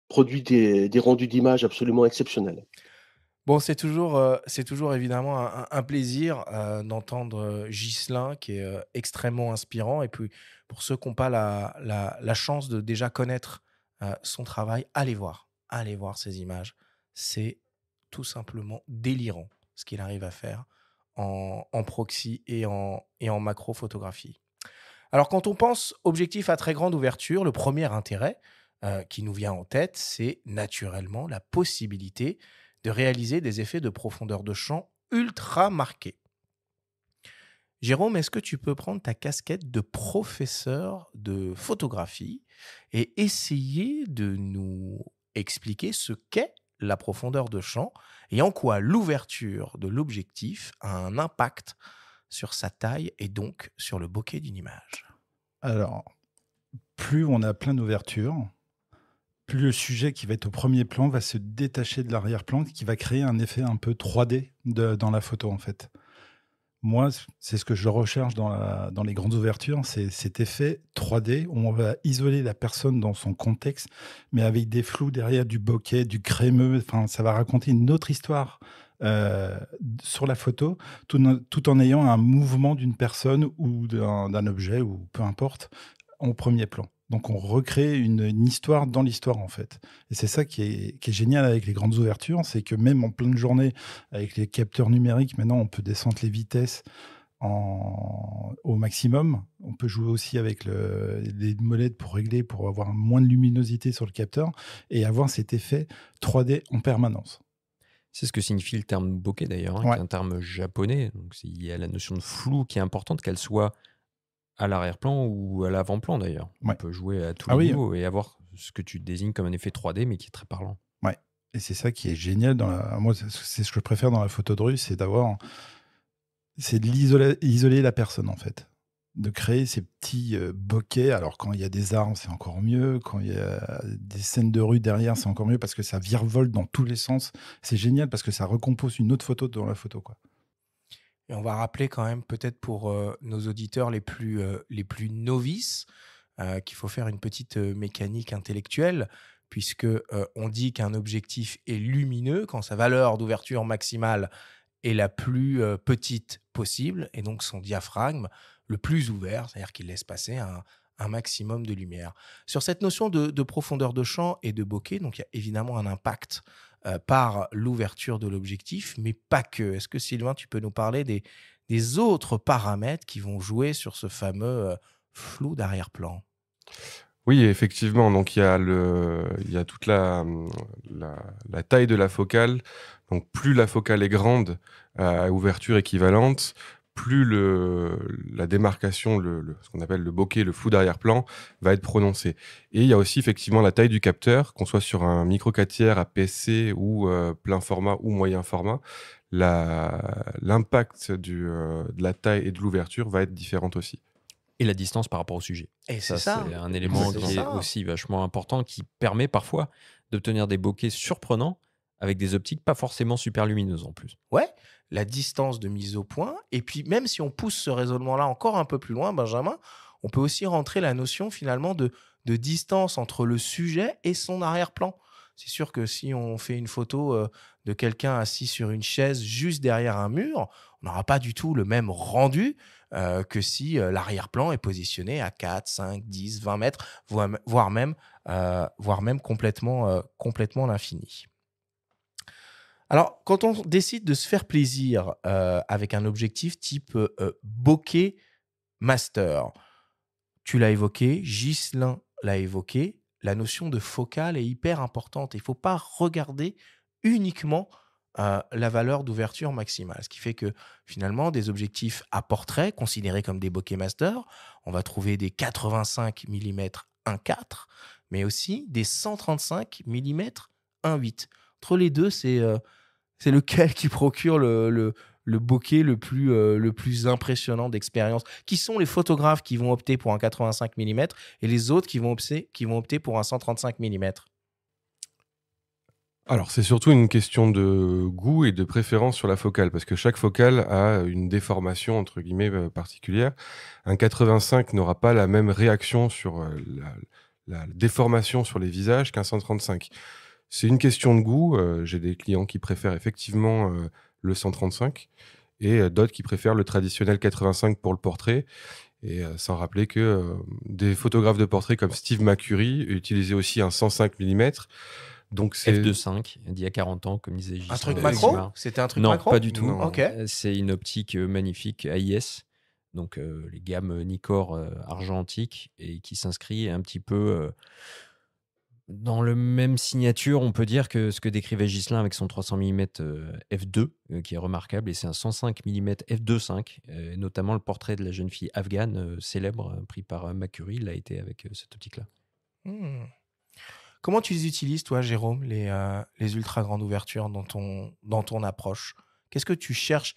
G: produit des rendus d'image absolument exceptionnels.
A: Bon, c'est toujours évidemment un plaisir d'entendre Ghislain, qui est extrêmement inspirant. Et puis, pour ceux qui n'ont pas la chance de déjà connaître son travail, allez voir ces images. C'est tout simplement délirant ce qu'il arrive à faire en proxy et en macro-photographie. Alors, quand on pense objectif à très grande ouverture, le premier intérêt qui nous vient en tête, c'est naturellement la possibilité de réaliser des effets de profondeur de champ ultra marqués. Jérôme, est-ce que tu peux prendre ta casquette de professeur de photographie et essayer de nous expliquer ce qu'est la profondeur de champ et en quoi l'ouverture de l'objectif a un impact sur sa taille et donc sur le bokeh d'une image?
C: Alors, plus on a plein d'ouvertures, plus le sujet qui va être au premier plan va se détacher de l'arrière-plan, qui va créer un effet un peu 3D dans la photo, en fait. Moi, c'est ce que je recherche dans les grandes ouvertures, c'est cet effet 3D où on va isoler la personne dans son contexte, mais avec des flous derrière, du bokeh, du crémeux. Enfin, ça va raconter une autre histoire sur la photo, tout en ayant un mouvement d'une personne ou d'un objet, ou peu importe, en premier plan. Donc, on recrée une histoire dans l'histoire, en fait. Et c'est ça qui est génial avec les grandes ouvertures, c'est que même en pleine journée, avec les capteurs numériques, maintenant, on peut descendre les vitesses au maximum. On peut jouer aussi avec les molettes pour régler, pour avoir moins de luminosité sur le capteur et avoir cet effet 3D en permanence.
B: C'est ce que signifie le terme bokeh d'ailleurs,
C: Ouais.
B: qui est un terme japonais. Donc, il y a la notion de flou qui est importante, qu'elle soit à l'arrière-plan ou à l'avant-plan d'ailleurs. On
C: Ouais.
B: peut jouer à tous
C: Ah
B: les
C: oui.
B: niveaux et avoir ce que tu désignes comme un effet 3D, mais qui est très parlant.
C: Ouais. Et c'est ça qui est génial. Moi, c'est ce que je préfère dans la photo de rue, c'est de isoler la personne, en fait. De créer ces petits bokeh. Alors, quand il y a des arbres, c'est encore mieux. Quand il y a des scènes de rue derrière, c'est encore mieux parce que ça virevolte dans tous les sens. C'est génial parce que ça recompose une autre photo dans la photo, quoi.
A: Et on va rappeler quand même, peut-être pour nos auditeurs les plus novices, qu'il faut faire une petite mécanique intellectuelle, puisque on dit qu'un objectif est lumineux quand sa valeur d'ouverture maximale est la plus petite possible, et donc son diaphragme le plus ouvert, c'est-à-dire qu'il laisse passer un maximum de lumière. Sur cette notion de profondeur de champ et de bokeh, donc il y a évidemment un impact par l'ouverture de l'objectif, mais pas que. Est-ce que Sylvain, tu peux nous parler des autres paramètres qui vont jouer sur ce fameux flou d'arrière-plan?
D: Oui, effectivement. Donc, il y a toute la taille de la focale. Donc, plus la focale est grande, à ouverture équivalente, plus la démarcation, ce qu'on appelle le bokeh, le flou d'arrière-plan, va être prononcé. Et il y a aussi effectivement la taille du capteur, qu'on soit sur un micro 4 tiers, APS-C ou plein format ou moyen format. L'impact de la taille et de l'ouverture va être différente aussi.
B: Et la distance par rapport au sujet.
A: Et c'est ça.
B: C'est un élément qui est aussi vachement important, qui permet parfois d'obtenir des bokehs surprenants avec des optiques pas forcément super lumineuses en plus.
A: Ouais, la distance de mise au point. Et puis, même si on pousse ce raisonnement-là encore un peu plus loin, Benjamin, on peut aussi rentrer la notion finalement de distance entre le sujet et son arrière-plan. C'est sûr que si on fait une photo de quelqu'un assis sur une chaise juste derrière un mur, on n'aura pas du tout le même rendu que si l'arrière-plan est positionné à 4, 5, 10, 20 mètres, voire même complètement l'infini. Alors, quand on décide de se faire plaisir avec un objectif type bokeh master, tu l'as évoqué, Ghislain l'a évoqué, la notion de focale est hyper importante. Il ne faut pas regarder uniquement la valeur d'ouverture maximale. Ce qui fait que finalement, des objectifs à portrait, considérés comme des bokeh master, on va trouver des 85 mm 1.4, mais aussi des 135 mm 1.8. Entre les deux, c'est lequel qui procure le bokeh le plus impressionnant d'expérience? Qui sont les photographes qui vont opter pour un 85 mm et les autres qui vont opter pour un 135 mm?
D: Alors, c'est surtout une question de goût et de préférence sur la focale, parce que chaque focale a une déformation, entre guillemets, particulière. Un 85 n'aura pas la même réaction sur la déformation sur les visages qu'un 135. C'est une question de goût. J'ai des clients qui préfèrent effectivement le 135 et d'autres qui préfèrent le traditionnel 85 pour le portrait. Et sans rappeler que des photographes de portrait comme Steve McCurry utilisaient aussi un 105 mm. Donc c'est
B: F2.5, d'il y a 40 ans, comme disait Ghislain.
A: Un truc macro? C'était un truc
B: Non,
A: macro?
B: pas du tout.
D: Non.
A: Ok.
B: C'est une optique magnifique AIS, donc les gammes Nikkor argentiques, et qui s'inscrit un petit peu dans le même signature, on peut dire, que ce que décrivait Ghislain avec son 300 mm f2, qui est remarquable, et c'est un 105 mm f2.5, notamment le portrait de la jeune fille afghane célèbre, pris par McCurry, l'a été avec cette optique-là.
A: Comment tu les utilises, toi, Jérôme, les ultra grandes ouvertures dans ton approche? Qu'est-ce que tu cherches?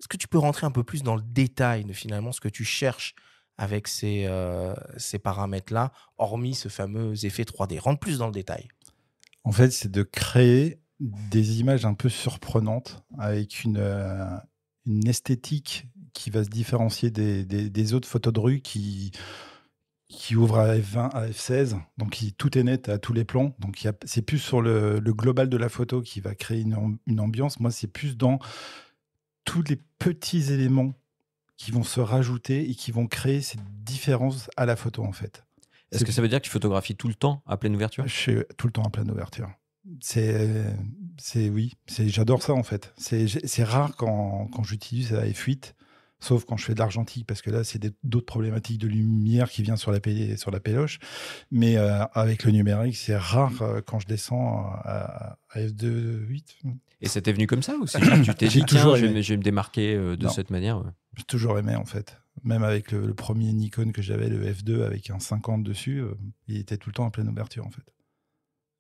A: Est-ce que tu peux rentrer un peu plus dans le détail de finalement ce que tu cherches avec ces paramètres-là, hormis ce fameux effet 3D? Rentre plus dans le détail.
C: En fait, c'est de créer des images un peu surprenantes avec une esthétique qui va se différencier des autres photos de rue qui ouvrent à F20, à F16. Donc, tout est net à tous les plans. Donc, c'est plus sur le global de la photo qui va créer une ambiance. Moi, c'est plus dans tous les petits éléments qui vont se rajouter et qui vont créer cette différence à la photo, en fait.
B: Est-ce que ça veut dire que tu photographies tout le temps à pleine ouverture ?
C: Je suis tout le temps à pleine ouverture. Oui, j'adore ça, en fait. C'est rare quand j'utilise la F8, sauf quand je fais de l'argentique, parce que là, c'est d'autres problématiques de lumière qui viennent sur la péloche. Mais avec le numérique, c'est rare quand je descends à F2.8.
B: Et c'était venu comme ça ou c'est juste tu t'es dit, tiens, je vais me démarquer de cette manière
C: J'ai toujours aimé, en fait. Même avec le premier Nikon que j'avais, le F2, avec un 50 dessus, il était tout le temps à pleine ouverture, en fait.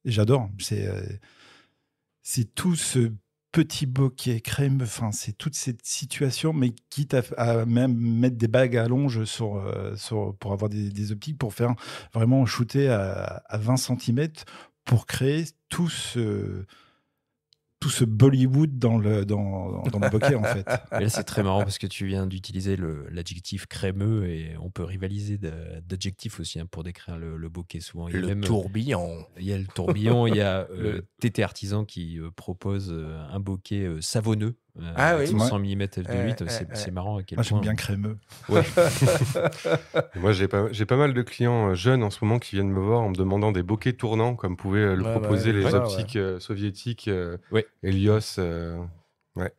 C: Et j'adore. C'est tout ce petit bokeh crème, enfin, c'est toute cette situation, mais quitte à même mettre des bagues à allonge pour avoir des optiques, pour faire vraiment shooter à 20 cm, pour créer tout ce Bollywood dans le bokeh, en fait.
B: Et là, c'est très marrant parce que tu viens d'utiliser l'adjectif crémeux et on peut rivaliser d'adjectifs aussi pour décrire le bokeh souvent. Il y a même
A: tourbillon.
B: Il y a le tourbillon, il y a TT Artisan qui propose un bokeh savonneux.
A: Oui.
B: 100 mm f2.8, c'est marrant à quel
C: point.
B: Moi,
C: j'aime bien crémeux.
B: Ouais.
D: Moi, j'ai pas mal de clients jeunes en ce moment qui viennent me voir en me demandant des bokehs tournants, comme pouvaient le proposer les optiques soviétiques Helios. Ouais.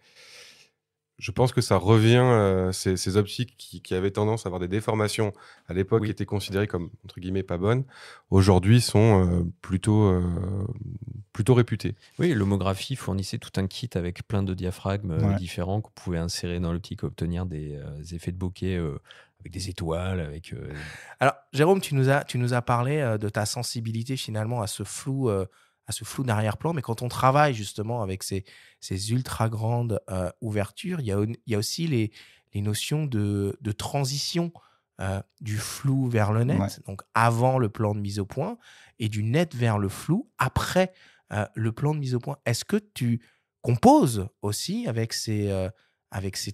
D: Je pense que ça revient, ces optiques qui avaient tendance à avoir des déformations à l'époque, qui étaient considérées comme, entre guillemets, pas bonnes, aujourd'hui sont plutôt réputées.
B: Oui, l'homographie fournissait tout un kit avec plein de diaphragmes différents qu'on pouvait insérer dans l'optique et obtenir des effets de bokeh avec des étoiles.
A: Alors, Jérôme, tu nous as parlé de ta sensibilité finalement à ce flou d'arrière-plan, mais quand on travaille justement avec ces ultra grandes ouvertures, il y a aussi les notions de transition du flou vers le net, donc avant le plan de mise au point, et du net vers le flou après le plan de mise au point. Est-ce que tu composes aussi avec ces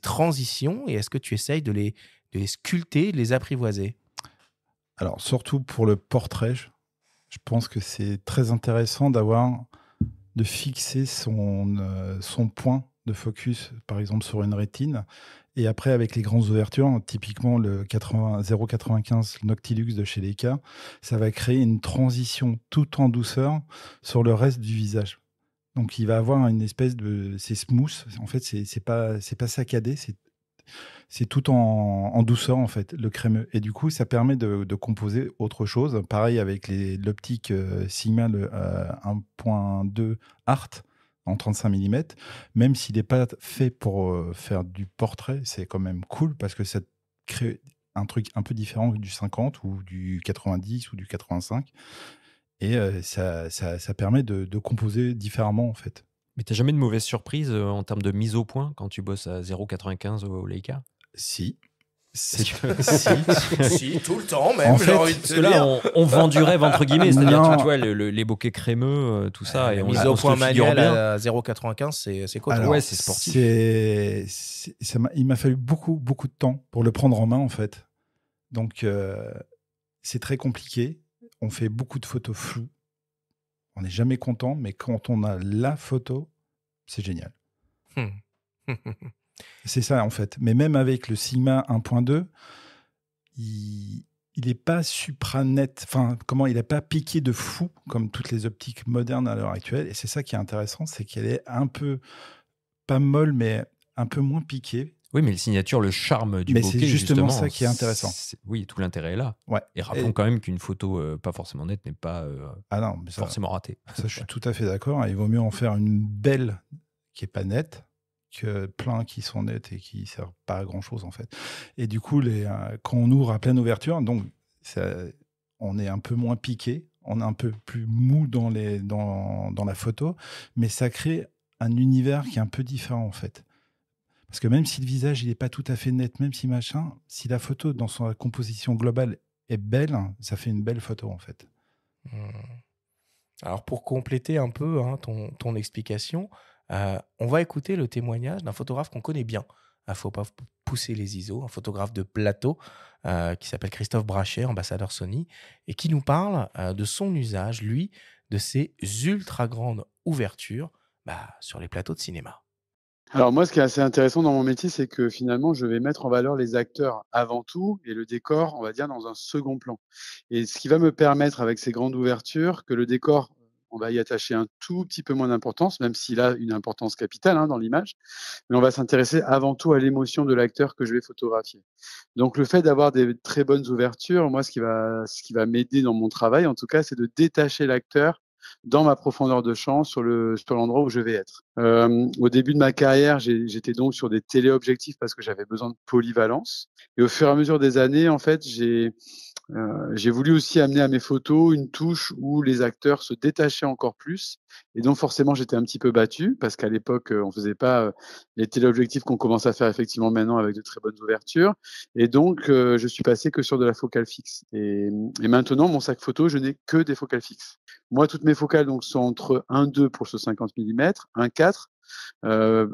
A: transitions, et est-ce que tu essayes de les sculpter, de les apprivoiser ?
C: Alors, surtout pour le portrait, je pense que c'est très intéressant de fixer son point de focus, par exemple sur une rétine. Et après, avec les grandes ouvertures, typiquement le 0,95 Noctilux de chez Leica, ça va créer une transition tout en douceur sur le reste du visage. Donc, il va avoir une espèce de... C'est smooth. En fait, c'est pas saccadé, c'est tout en douceur, en fait, le crémeux. Et du coup, ça permet de composer autre chose. Pareil avec l'optique Sigma, le 1.2 Art en 35 mm. Même s'il n'est pas fait pour faire du portrait, c'est quand même cool parce que ça crée un truc un peu différent du 50 ou du 90 ou du 85. Et ça permet de composer différemment, en fait.
B: Mais tu n'as jamais de mauvaise surprise en termes de mise au point quand tu bosses à 0,95 au Leica ?
C: Si.
A: Si, tout le temps même.
C: En fait,
B: parce que là, on vend du rêve entre guillemets, c'est-à-dire tu vois les bokehs crémeux, tout ça, et
A: mise au point manuel à 0,95, c'est quoi ?
C: Alors,
B: c'est sportif.
C: Il m'a fallu beaucoup de temps pour le prendre en main, en fait. Donc c'est très compliqué. On fait beaucoup de photos floues. On n'est jamais content, mais quand on a la photo, c'est génial. C'est ça, en fait. Mais même avec le Sigma 1.2, il n'est pas supra-net. Enfin, il n'est pas piqué de fou, comme toutes les optiques modernes à l'heure actuelle. Et c'est ça qui est intéressant, c'est qu'elle est un peu, pas molle, mais un peu moins piquée.
B: Oui, mais le charme du bokeh,
C: c'est justement ça qui est intéressant.
B: Oui, tout l'intérêt est là.
C: Ouais.
B: Et rappelons quand même qu'une photo pas forcément nette n'est pas forcément ratée.
C: Ça, je suis tout à fait d'accord. Il vaut mieux en faire une belle qui n'est pas nette que plein qui sont nettes et qui ne servent pas à grand-chose, en fait. Et du coup, quand on ouvre à pleine ouverture, donc, on est un peu moins piqué, on est un peu plus mou dans la photo, mais ça crée un univers qui est un peu différent, en fait. Parce que même si le visage il n'est pas tout à fait net, même si si la photo dans sa composition globale est belle, ça fait une belle photo, en fait.
A: Alors pour compléter un peu ton explication, on va écouter le témoignage d'un photographe qu'on connaît bien, Faut pas pousser les ISO, un photographe de plateau qui s'appelle Christophe Brachet, ambassadeur Sony, et qui nous parle de son usage, lui, de ces ultra grandes ouvertures sur les plateaux de cinéma.
H: Alors moi, ce qui est assez intéressant dans mon métier, c'est que finalement, je vais mettre en valeur les acteurs avant tout et le décor, on va dire, dans un second plan. Et ce qui va me permettre, avec ces grandes ouvertures, que le décor, on va y attacher un tout petit peu moins d'importance, même s'il a une importance capitale dans l'image, mais on va s'intéresser avant tout à l'émotion de l'acteur que je vais photographier. Donc le fait d'avoir des très bonnes ouvertures, moi, ce qui va m'aider dans mon travail, en tout cas, c'est de détacher l'acteur dans ma profondeur de champ sur l'endroit où je vais être. Au début de ma carrière, j'étais donc sur des téléobjectifs parce que j'avais besoin de polyvalence. Et au fur et à mesure des années, en fait, j'ai voulu aussi amener à mes photos une touche où les acteurs se détachaient encore plus. Et donc forcément, j'étais un petit peu battu parce qu'à l'époque, on faisait pas les téléobjectifs qu'on commence à faire effectivement maintenant avec de très bonnes ouvertures. Et donc, je suis passé que sur de la focale fixe. Et maintenant, mon sac photo, je n'ai que des focales fixes. Moi, toutes mes focales donc sont entre 1,2 pour ce 50 mm, 1,4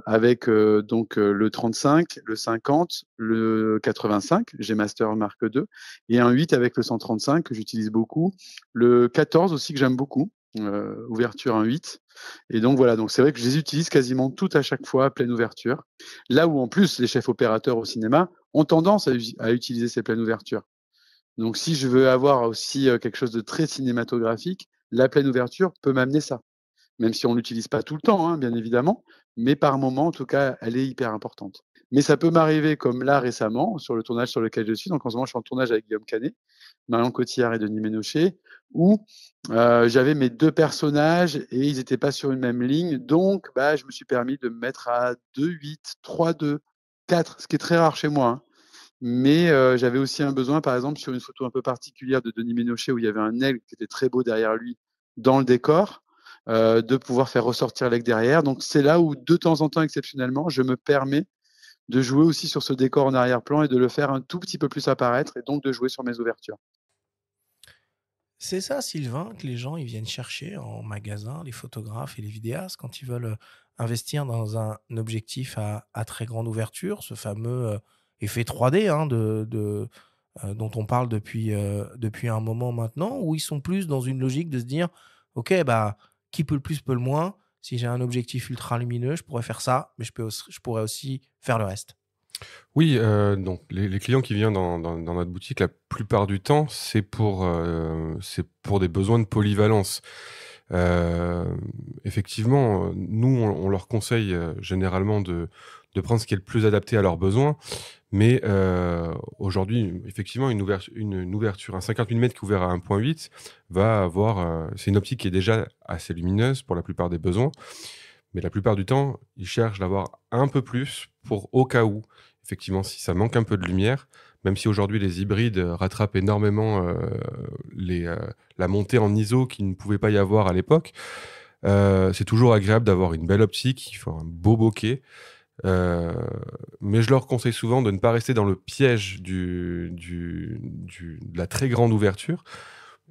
H: avec le 35, le 50, le 85, j'ai Master Mark II, et un 8 avec le 135 que j'utilise beaucoup, le 14 aussi que j'aime beaucoup, ouverture 1.8. Et donc voilà, donc c'est vrai que je les utilise quasiment toutes à chaque fois à pleine ouverture. Là où en plus les chefs opérateurs au cinéma ont tendance à utiliser ces pleines ouvertures. Donc si je veux avoir aussi quelque chose de très cinématographique, la pleine ouverture peut m'amener ça. Même si on ne l'utilise pas tout le temps, bien évidemment, mais par moment, en tout cas, elle est hyper importante. Mais ça peut m'arriver comme là récemment, sur le tournage sur lequel je suis. Donc en ce moment, je suis en tournage avec Guillaume Canet, Marion Cotillard et Denis Ménochet, où j'avais mes deux personnages et ils n'étaient pas sur une même ligne. Donc, je me suis permis de me mettre à 2,8, 3,2, 4, ce qui est très rare chez moi. Mais j'avais aussi un besoin, par exemple, sur une photo un peu particulière de Denis Ménochet, où il y avait un aigle qui était très beau derrière lui dans le décor, de pouvoir faire ressortir l'aigle derrière. Donc c'est là où, de temps en temps, exceptionnellement, je me permets de jouer aussi sur ce décor en arrière-plan et de le faire un tout petit peu plus apparaître, et donc de jouer sur mes ouvertures.
A: C'est ça, Sylvain, que les gens ils viennent chercher en magasin, les photographes et les vidéastes, quand ils veulent investir dans un objectif à très grande ouverture, ce fameux effet 3D dont on parle depuis un moment maintenant, où ils sont plus dans une logique de se dire, OK, qui peut le plus peut le moins. Si j'ai un objectif ultra lumineux, je pourrais faire ça, mais je pourrais aussi faire le reste.
D: Oui, donc les clients qui viennent dans notre boutique, la plupart du temps, c'est pour des besoins de polyvalence. Effectivement, nous, on leur conseille généralement de prendre ce qui est le plus adapté à leurs besoins. Mais aujourd'hui, effectivement, une ouverture, un 50 mm qui est ouvert à 1.8 va avoir... c'est une optique qui est déjà assez lumineuse pour la plupart des besoins. Mais la plupart du temps, ils cherchent d'avoir un peu plus pour au cas où. Effectivement, si ça manque un peu de lumière, même si aujourd'hui les hybrides rattrapent énormément la montée en ISO qu'il ne pouvait pas y avoir à l'époque, c'est toujours agréable d'avoir une belle optique, il faut un beau bokeh. Mais je leur conseille souvent de ne pas rester dans le piège de la très grande ouverture.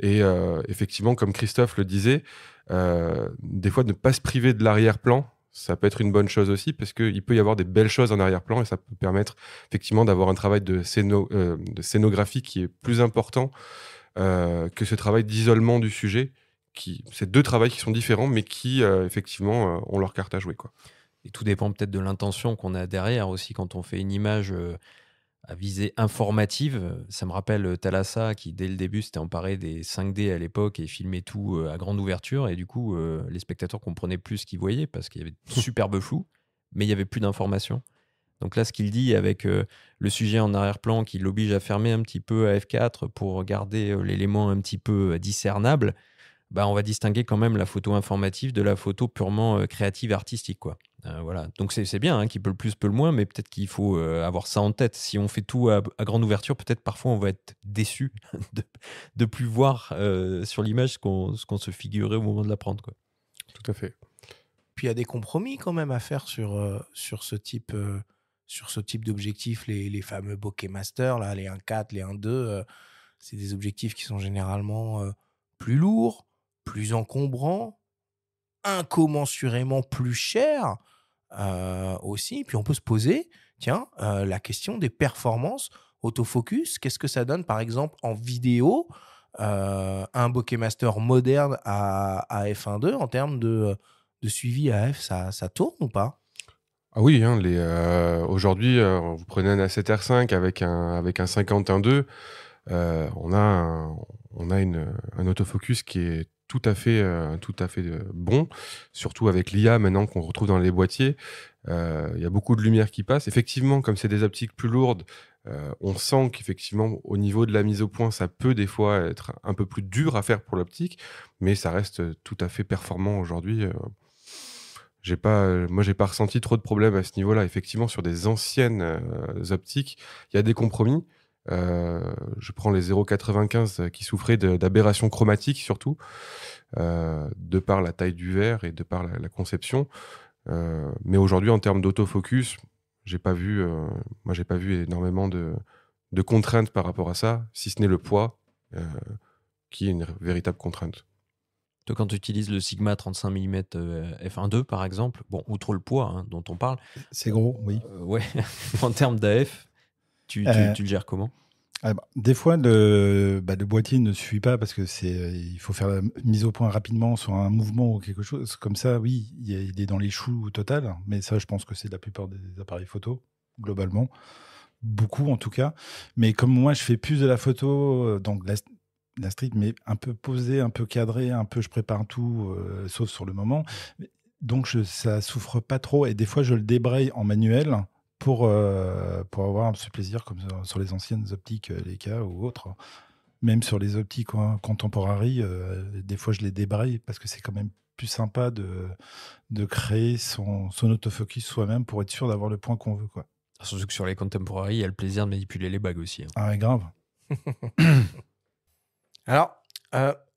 D: Et effectivement, comme Christophe le disait, des fois, ne pas se priver de l'arrière-plan, ça peut être une bonne chose aussi, parce qu'il peut y avoir des belles choses en arrière-plan et ça peut permettre effectivement d'avoir un travail de scénographie qui est plus important que ce travail d'isolement du sujet. C'est deux travails qui sont différents, mais qui effectivement ont leur carte à jouer, quoi.
B: Et tout dépend peut-être de l'intention qu'on a derrière aussi quand on fait une image à visée informative. Ça me rappelle Thalassa qui, dès le début, s'était emparé des 5D à l'époque et filmait tout à grande ouverture. Et du coup, les spectateurs comprenaient plus ce qu'ils voyaient parce qu'il y avait de superbe flou, mais il n'y avait plus d'informations. Donc là, ce qu'il dit avec le sujet en arrière-plan qui l'oblige à fermer un petit peu à F4 pour garder l'élément un petit peu discernable, on va distinguer quand même la photo informative de la photo purement créative, artistique, quoi. Voilà. Donc c'est bien, qui peut le plus, peut le moins, mais peut-être qu'il faut avoir ça en tête. Si on fait tout à grande ouverture, peut-être parfois on va être déçu de plus voir sur l'image ce qu'on se figurait au moment de la prendre, quoi.
D: Tout à fait.
A: Puis il y a des compromis quand même à faire sur ce type d'objectifs, les fameux bokeh master, là, les 1.4, les 1.2. C'est des objectifs qui sont généralement plus lourds, plus encombrants, incommensurément plus chers aussi. Puis on peut se poser, Tiens, la question des performances autofocus, qu'est-ce que ça donne par exemple en vidéo, un bokeh master moderne à f1.2 en termes de suivi AF, ça tourne ou pas?
D: Ah oui, hein, aujourd'hui, vous prenez un A7R5 avec un 51.2, on a un autofocus qui est tout à fait bon, surtout avec l'IA maintenant qu'on retrouve dans les boîtiers. Il y a beaucoup de lumière qui passe. Effectivement, comme c'est des optiques plus lourdes, on sent qu'effectivement, au niveau de la mise au point, ça peut des fois être un peu plus dur à faire pour l'optique, mais ça reste tout à fait performant aujourd'hui. Moi, j'ai pas ressenti trop de problèmes à ce niveau-là. Effectivement, sur des anciennes optiques, il y a des compromis. Je prends les 0,95 qui souffraient d'aberrations chromatiques surtout, de par la taille du verre et de par la conception. Mais aujourd'hui, en termes d'autofocus, j'ai pas vu, moi, j'ai pas vu énormément de contraintes par rapport à ça, si ce n'est le poids, qui est une véritable contrainte.
B: Toi, quand tu utilises le Sigma 35 mm f1.2 par exemple, bon, outre le poids hein, dont on parle,
C: C'est gros, oui.
B: ouais, en termes d'AF, tu
C: Euh,
B: le gères comment?
C: Des fois, le boîtier ne suit pas parce que il faut faire la mise au point rapidement sur un mouvement ou quelque chose comme ça. Oui, il est dans les choux au total, mais ça, je pense que c'est la plupart des appareils photo, globalement. Beaucoup, en tout cas. Mais comme moi, je fais plus de la photo, donc la street, mais un peu posée, un peu cadrée, je prépare tout, sauf sur le moment. Donc, ça souffre pas trop. Et des fois, je le débraye en manuel pour avoir ce plaisir, comme sur les anciennes optiques Leica ou autres. Même sur les optiques contemporaries, des fois, je les débraye parce que c'est quand même plus sympa de créer son autofocus soi-même pour être sûr d'avoir le point qu'on veut, quoi.
B: Surtout que sur les contemporaries, il y a le plaisir de manipuler les bagues aussi. Hein.
C: Ah ouais, grave.
A: Alors,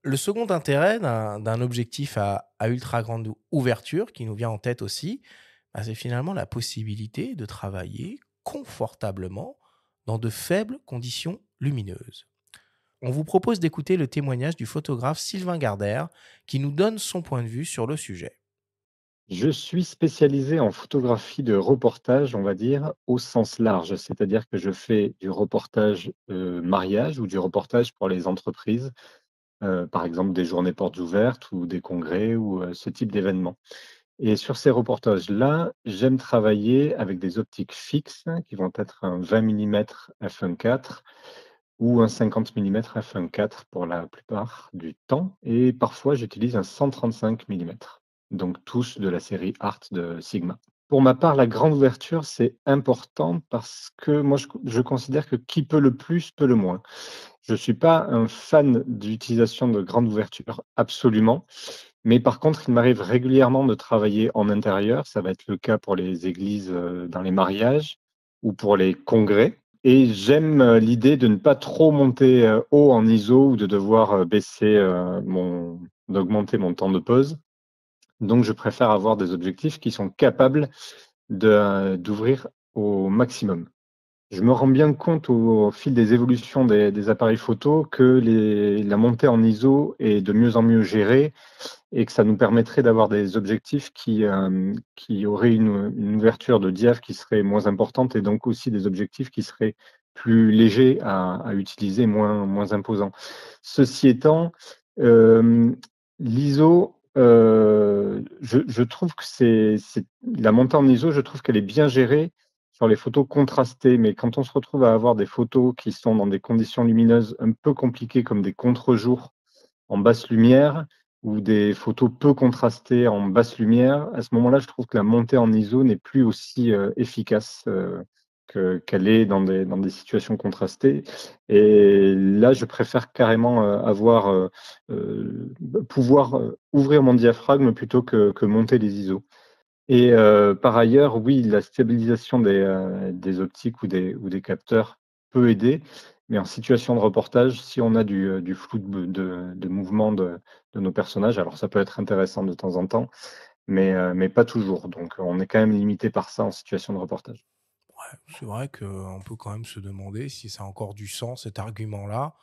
A: le second intérêt d'un objectif à ultra grande ouverture qui nous vient en tête aussi, c'est finalement la possibilité de travailler confortablement dans de faibles conditions lumineuses. On vous propose d'écouter le témoignage du photographe Sylvain Gardère qui nous donne son point de vue sur le sujet.
I: Je suis spécialisé en photographie de reportage, on va dire, au sens large. C'est-à-dire que je fais du reportage mariage ou du reportage pour les entreprises, par exemple des journées portes ouvertes ou des congrès ou ce type d'événements. Et sur ces reportages-là, j'aime travailler avec des optiques fixes qui vont être un 20 mm f1.4 ou un 50 mm f1.4 pour la plupart du temps. Et parfois, j'utilise un 135 mm, donc tous de la série Art de Sigma. Pour ma part, la grande ouverture, c'est important parce que moi, je considère que qui peut le plus peut le moins. Je ne suis pas un fan d'utilisation de grande ouverture, absolument. Mais par contre, il m'arrive régulièrement de travailler en intérieur. Ça va être le cas pour les églises dans les mariages ou pour les congrès. Et j'aime l'idée de ne pas trop monter haut en ISO ou de devoir d'augmenter mon temps de pause. Donc, je préfère avoir des objectifs qui sont capables d'ouvrir au maximum. Je me rends bien compte au fil des évolutions des appareils photo que la montée en ISO est de mieux en mieux gérée et que ça nous permettrait d'avoir des objectifs qui auraient une ouverture de diaph qui serait moins importante et donc aussi des objectifs qui seraient plus légers à utiliser, moins imposants. Ceci étant, l'ISO, je trouve que la montée en ISO, je trouve qu'elle est bien gérée sur les photos contrastées, mais quand on se retrouve à avoir des photos qui sont dans des conditions lumineuses un peu compliquées comme des contre-jours en basse lumière ou des photos peu contrastées en basse lumière, à ce moment-là, je trouve que la montée en ISO n'est plus aussi efficace qu'elle est dans des situations contrastées. Et là, je préfère carrément pouvoir ouvrir mon diaphragme plutôt que monter les ISO. Et par ailleurs, oui, la stabilisation des optiques ou des capteurs peut aider, mais en situation de reportage, si on a du flou de mouvement de nos personnages, alors ça peut être intéressant de temps en temps, mais pas toujours. Donc on est quand même limité par ça en situation de reportage.
A: Ouais, c'est vrai qu'on peut quand même se demander si ça a encore du sens, cet argument-là.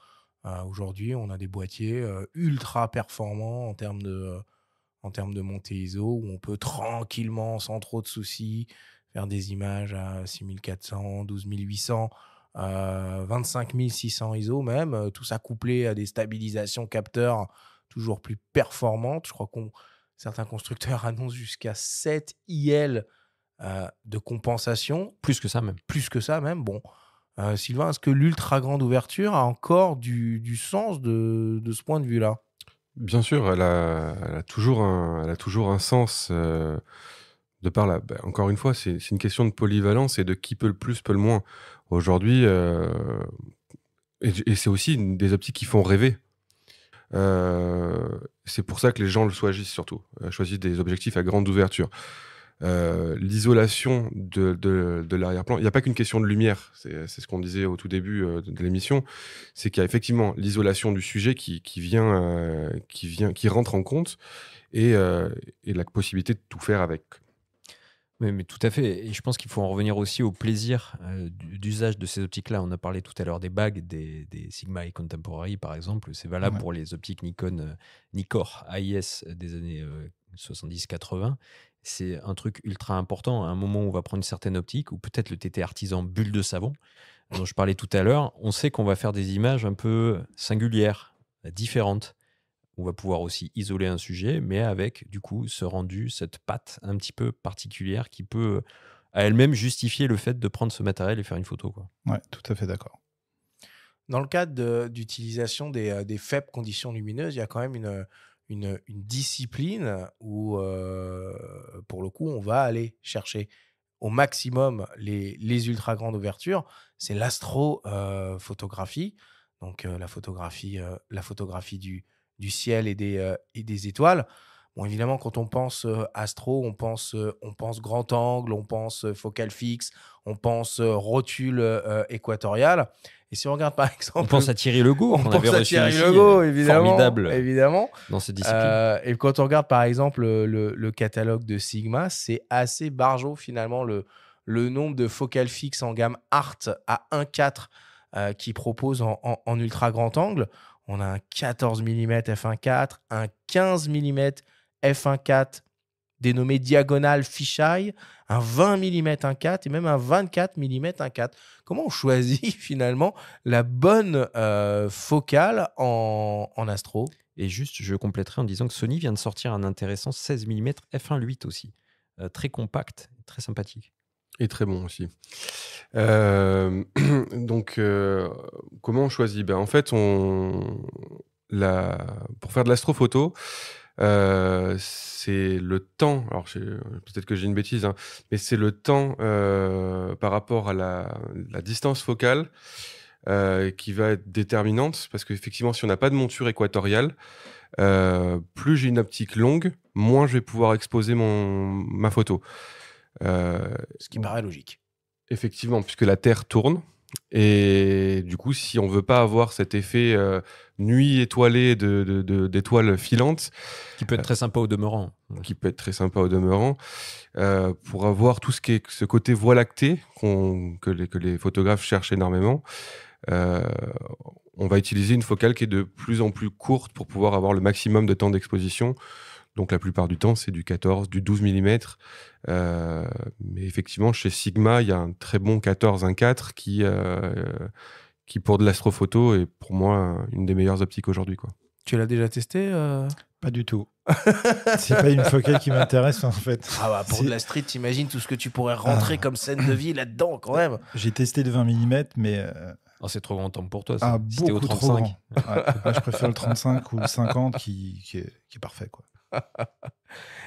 A: Aujourd'hui, on a des boîtiers ultra performants en termes de montée ISO, où on peut tranquillement, sans trop de soucis, faire des images à 6400, 12800, 25600 ISO même, tout ça couplé à des stabilisations capteurs toujours plus performantes. Je crois que certains constructeurs annoncent jusqu'à 7 IL de compensation.
B: Plus que ça même.
A: Plus que ça même. Bon, Sylvain, est-ce que l'ultra grande ouverture a encore du sens de ce point de vue-là?
D: Bien sûr, elle a toujours un sens. De par là, encore une fois, c'est une question de polyvalence et de qui peut le plus, peut le moins. Aujourd'hui, et c'est aussi des optiques qui font rêver. C'est pour ça que les gens le choisissent surtout, choisissent des objectifs à grande ouverture. L'isolation de l'arrière-plan, il n'y a pas qu'une question de lumière, c'est ce qu'on disait au tout début de l'émission, c'est qu'il y a effectivement l'isolation du sujet qui rentre en compte et la possibilité de tout faire avec.
B: Mais tout à fait. Et je pense qu'il faut en revenir aussi au plaisir d'usage de ces optiques-là. On a parlé tout à l'heure des bagues, des Sigma Eye Contemporary, par exemple. C'est valable pour les optiques Nikon, Nikkor AIS des années 70-80. C'est un truc ultra important. À un moment où on va prendre une certaine optique, ou peut-être le TT Artisan bulle de savon, dont je parlais tout à l'heure, on sait qu'on va faire des images un peu singulières, différentes. On va pouvoir aussi isoler un sujet, mais avec du coup ce rendu, cette patte un petit peu particulière qui peut à elle-même justifier le fait de prendre ce matériel et faire une photo, quoi.
C: Ouais, tout à fait d'accord.
A: Dans le cadre d'utilisation des faibles conditions lumineuses, il y a quand même une discipline où, pour le coup, on va aller chercher au maximum les ultra grandes ouvertures. C'est l'astrophotographie, donc la photographie du ciel et des étoiles. Bon, évidemment, quand on pense astro, on pense grand angle, on pense focale fixe, on pense rotule équatoriale. Et si on regarde par exemple...
B: On pense à Thierry Legault,
A: on pense à Thierry Legault, évidemment,
B: formidable dans cette discipline.
A: Et quand on regarde par exemple le catalogue de Sigma, c'est assez barjot finalement le nombre de focales fixes en gamme Art à 1.4 qui proposent en ultra grand angle. On a un 14 mm f1.4, un 15 mm f1.4 dénommé diagonale fisheye, un 20 mm 1.4 et même un 24 mm 1.4. Comment on choisit finalement la bonne focale en astro?
B: Et juste, je compléterai en disant que Sony vient de sortir un intéressant 16 mm f1.8 aussi. Très compact, très sympathique.
D: Et très bon aussi. Donc, comment on choisit? En fait, pour faire de l'astrophoto, c'est le temps. Alors, peut-être que j'ai une bêtise, hein, mais c'est le temps par rapport à la distance focale qui va être déterminante. Parce qu'effectivement, si on n'a pas de monture équatoriale, plus j'ai une optique longue, moins je vais pouvoir exposer ma photo.
A: Ce qui paraît logique.
D: Effectivement, puisque la Terre tourne. Et du coup, si on veut pas avoir cet effet nuit étoilée d'étoiles filantes...
B: Qui peut être très sympa au demeurant.
D: Pour avoir tout ce côté voie lactée que les photographes cherchent énormément, on va utiliser une focale qui est de plus en plus courte pour pouvoir avoir le maximum de temps d'exposition. Donc la plupart du temps, c'est du 14, du 12 mm. Mais effectivement, chez Sigma, il y a un très bon 14 1.4 qui, pour de l'astrophoto, est pour moi une des meilleures optiques aujourd'hui, quoi.
A: Tu l'as déjà testé
C: Pas du tout. C'est pas une focale qui m'intéresse en fait.
A: Pour de la street, t'imagines tout ce que tu pourrais rentrer comme scène de vie là-dedans quand même.
C: J'ai testé le 20 mm, mais...
B: c'est trop grand temps pour toi, ça.
C: C'était au 35. Trop grand. Ouais, je préfère le 35 ou le 50 qui est parfait, quoi.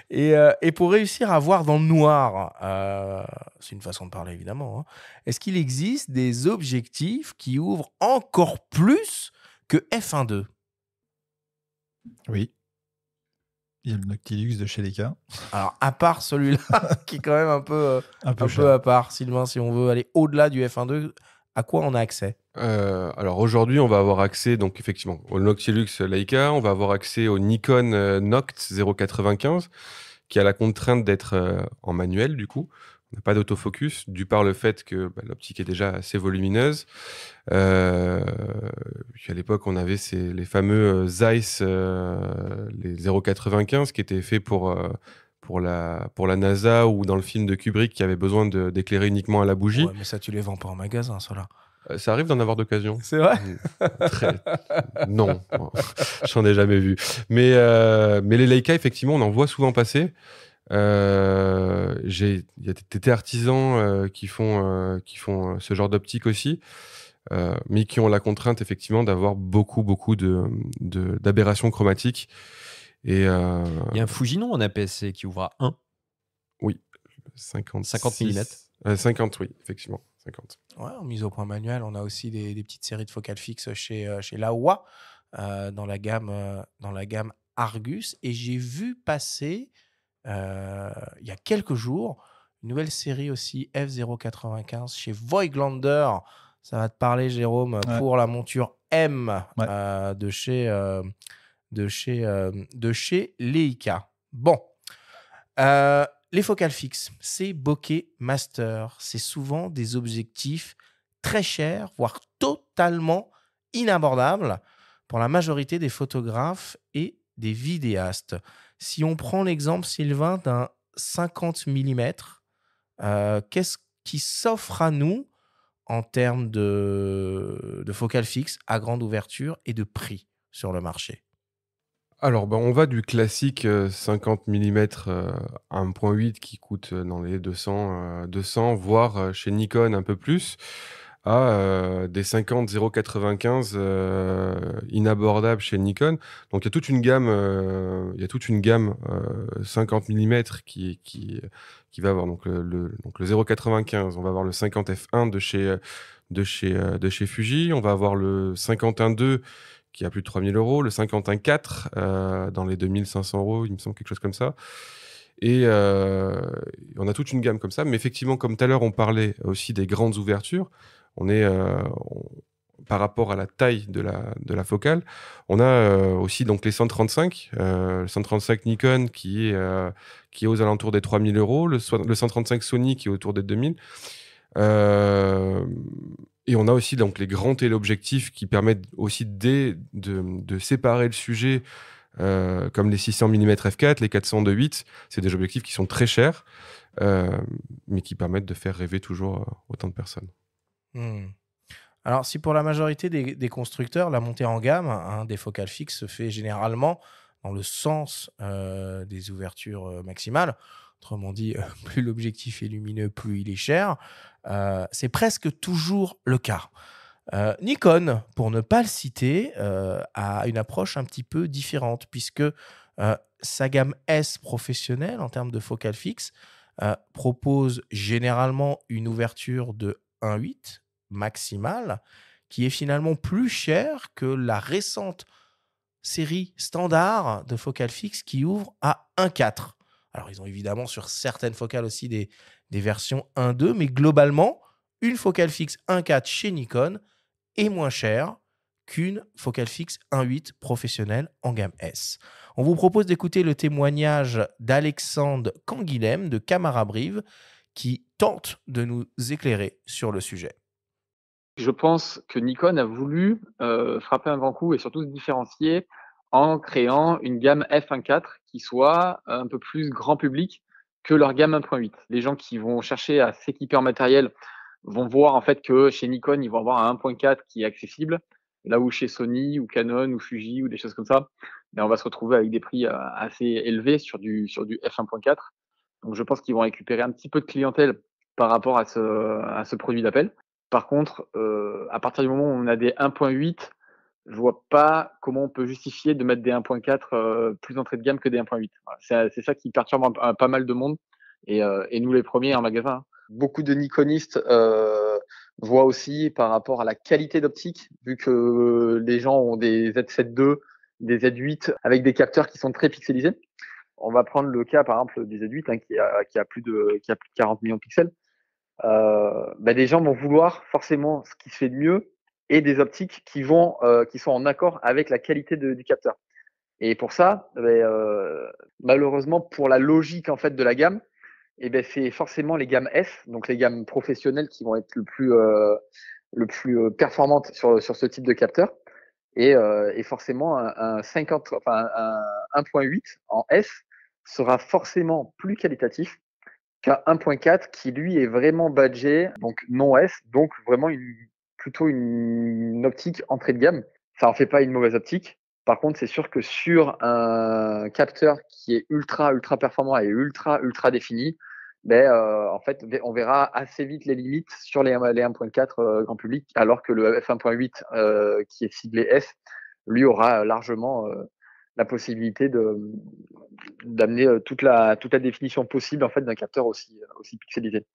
A: Et pour réussir à voir dans le noir, c'est une façon de parler évidemment, hein, est-ce qu'il existe des objectifs qui ouvrent encore plus que f1.2?
C: Oui. Il y a le Noctilux de chez Leica.
A: Alors, à part celui-là, qui est quand même un peu à part, Sylvain, si on veut aller au-delà du f1.2, à quoi on a accès?
D: Alors aujourd'hui, on va avoir accès donc effectivement au Noctilux Leica, on va avoir accès au Nikon Noct 0.95 qui a la contrainte d'être en manuel du coup. On n'a pas d'autofocus, dû par le fait que l'optique est déjà assez volumineuse. À l'époque, on avait les fameux Zeiss, les 0.95 qui étaient faits pour pour la NASA ou dans le film de Kubrick qui avait besoin d'éclairer uniquement à la bougie.
A: Ouais, mais ça, tu les vends pas en magasin, ceux-là.
D: Ça arrive d'en avoir d'occasion.
A: C'est vrai?
D: Non, j'en ai jamais vu. Mais les Leica, effectivement, on en voit souvent passer. Il y a des artisans qui font ce genre d'optique aussi, mais qui ont la contrainte, effectivement, d'avoir beaucoup d'aberrations chromatiques. Et,
B: Il y a un Fujinon en APS-C qui ouvre à 1.
D: Oui, 50
B: mm.
D: 50, oui, effectivement. 50.
A: Ouais, en mise au point manuel, on a aussi des petites séries de focales fixes chez Laowa dans la gamme Argus. Et j'ai vu passer il y a quelques jours une nouvelle série aussi F095 chez Voigtlander. Ça va te parler, Jérôme, pour la monture M de chez Leica. Bon. Les focales fixes, c'est bokeh master. C'est souvent des objectifs très chers, voire totalement inabordables pour la majorité des photographes et des vidéastes. Si on prend l'exemple, Sylvain, d'un 50 mm, qu'est-ce qui s'offre à nous en termes de focales fixes à grande ouverture et de prix sur le marché?
D: Alors, on va du classique 50 mm 1.8 qui coûte dans les 200, voire chez Nikon un peu plus, à des 50 0.95 inabordables chez Nikon. Donc, il y a toute une gamme, 50 mm qui va avoir donc le 0.95. On va avoir le 50 f1 de chez Fuji. On va avoir le 51.2 qui a plus de 3 000 €, le 51.4 dans les 2 500 €, il me semble, quelque chose comme ça. Et on a toute une gamme comme ça. Mais effectivement, comme tout à l'heure, on parlait aussi des grandes ouvertures. Par rapport à la taille de la focale, on a aussi donc les 135, le 135 Nikon qui est aux alentours des 3 000 €, le 135 Sony qui est autour des 2 000. Et on a aussi donc les grands téléobjectifs qui permettent aussi de séparer le sujet, comme les 600 mm f4, les 400 2.8. C'est des objectifs qui sont très chers, mais qui permettent de faire rêver toujours autant de personnes.
A: Alors, si pour la majorité des constructeurs, la montée en gamme des focales fixes se fait généralement dans le sens des ouvertures maximales, autrement dit, plus l'objectif est lumineux, plus il est cher, c'est presque toujours le cas. Nikon, pour ne pas le citer, a une approche un petit peu différente, puisque sa gamme S professionnelle, en termes de focale fixe, propose généralement une ouverture de 1.8 maximale, qui est finalement plus chère que la récente série standard de focale fixe qui ouvre à 1.4. Alors, ils ont évidemment sur certaines focales aussi des versions 1.2, mais globalement, une focale fixe 1.4 chez Nikon est moins chère qu'une focale fixe 1.8 professionnelle en gamme S. On vous propose d'écouter le témoignage d'Alexandre Canguilhem de Camara Brive qui tente de nous éclairer sur le sujet.
J: Je pense que Nikon a voulu frapper un grand coup et surtout se différencier en créant une gamme f1.4 qui soit un peu plus grand public que leur gamme 1.8. Les gens qui vont chercher à s'équiper en matériel vont voir en fait que chez Nikon, ils vont avoir un 1.4 qui est accessible, là où chez Sony ou Canon ou Fuji ou des choses comme ça, on va se retrouver avec des prix assez élevés sur du f1.4. Donc je pense qu'ils vont récupérer un petit peu de clientèle par rapport à ce produit d'appel. Par contre, à partir du moment où on a des 1.8, je vois pas comment on peut justifier de mettre des 1.4 plus entrée de gamme que des 1.8. Voilà, c'est ça qui perturbe pas mal de monde et nous les premiers en magasin. Beaucoup de Nikonistes voient aussi par rapport à la qualité d'optique, vu que les gens ont des Z7 II, des Z8 avec des capteurs qui sont très pixelisés. On va prendre le cas par exemple du Z8 qui a plus de 40 millions de pixels. Des gens vont vouloir forcément ce qui se fait de mieux et des optiques qui sont en accord avec la qualité du capteur. Et pour ça, malheureusement pour la logique en fait de la gamme, c'est forcément les gammes S, donc les gammes professionnelles qui vont être le plus performantes sur ce type de capteur. Et forcément un 1.8 en S sera forcément plus qualitatif qu'un 1.4 qui lui est vraiment badgé, donc non S, donc vraiment plutôt une optique entrée de gamme. Ça en fait pas une mauvaise optique. Par contre, c'est sûr que sur un capteur qui est ultra performant et ultra défini, en fait, on verra assez vite les limites sur les 1.4 grand public, alors que le f1.8 qui est ciblé S, lui aura largement la possibilité d'amener toute la définition possible en fait d'un capteur aussi pixelisé.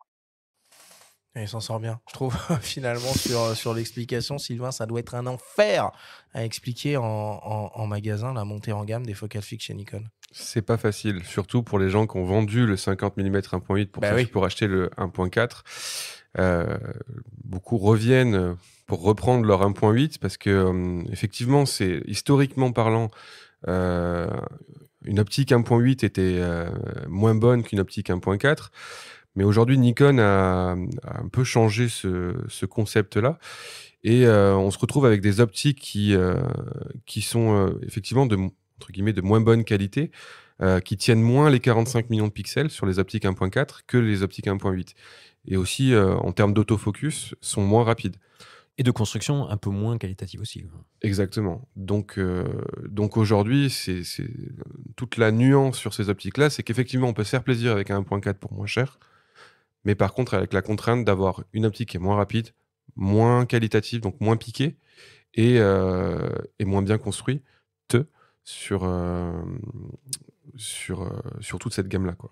A: Et il s'en sort bien. Je trouve finalement sur l'explication, Sylvain, ça doit être un enfer à expliquer en magasin la montée en gamme des focales fixes chez Nikon.
D: C'est pas facile, surtout pour les gens qui ont vendu le 50 mm 1.8 pour acheter le 1.4. Beaucoup reviennent pour reprendre leur 1.8 parce que effectivement, c'est historiquement parlant, une optique 1.8 était moins bonne qu'une optique 1.4. Mais aujourd'hui, Nikon a un peu changé ce concept-là. Et on se retrouve avec des optiques qui sont effectivement entre guillemets, de moins bonne qualité, qui tiennent moins les 45 millions de pixels sur les optiques 1.4 que les optiques 1.8. Et aussi, en termes d'autofocus, sont moins rapides.
B: Et de construction un peu moins qualitative aussi.
D: Exactement. Donc aujourd'hui, c'est toute la nuance sur ces optiques-là, c'est qu'effectivement, on peut se faire plaisir avec un 1.4 pour moins cher, mais par contre, avec la contrainte d'avoir une optique qui est moins rapide, moins qualitative, donc moins piquée, et moins bien construite sur toute cette gamme-là, quoi.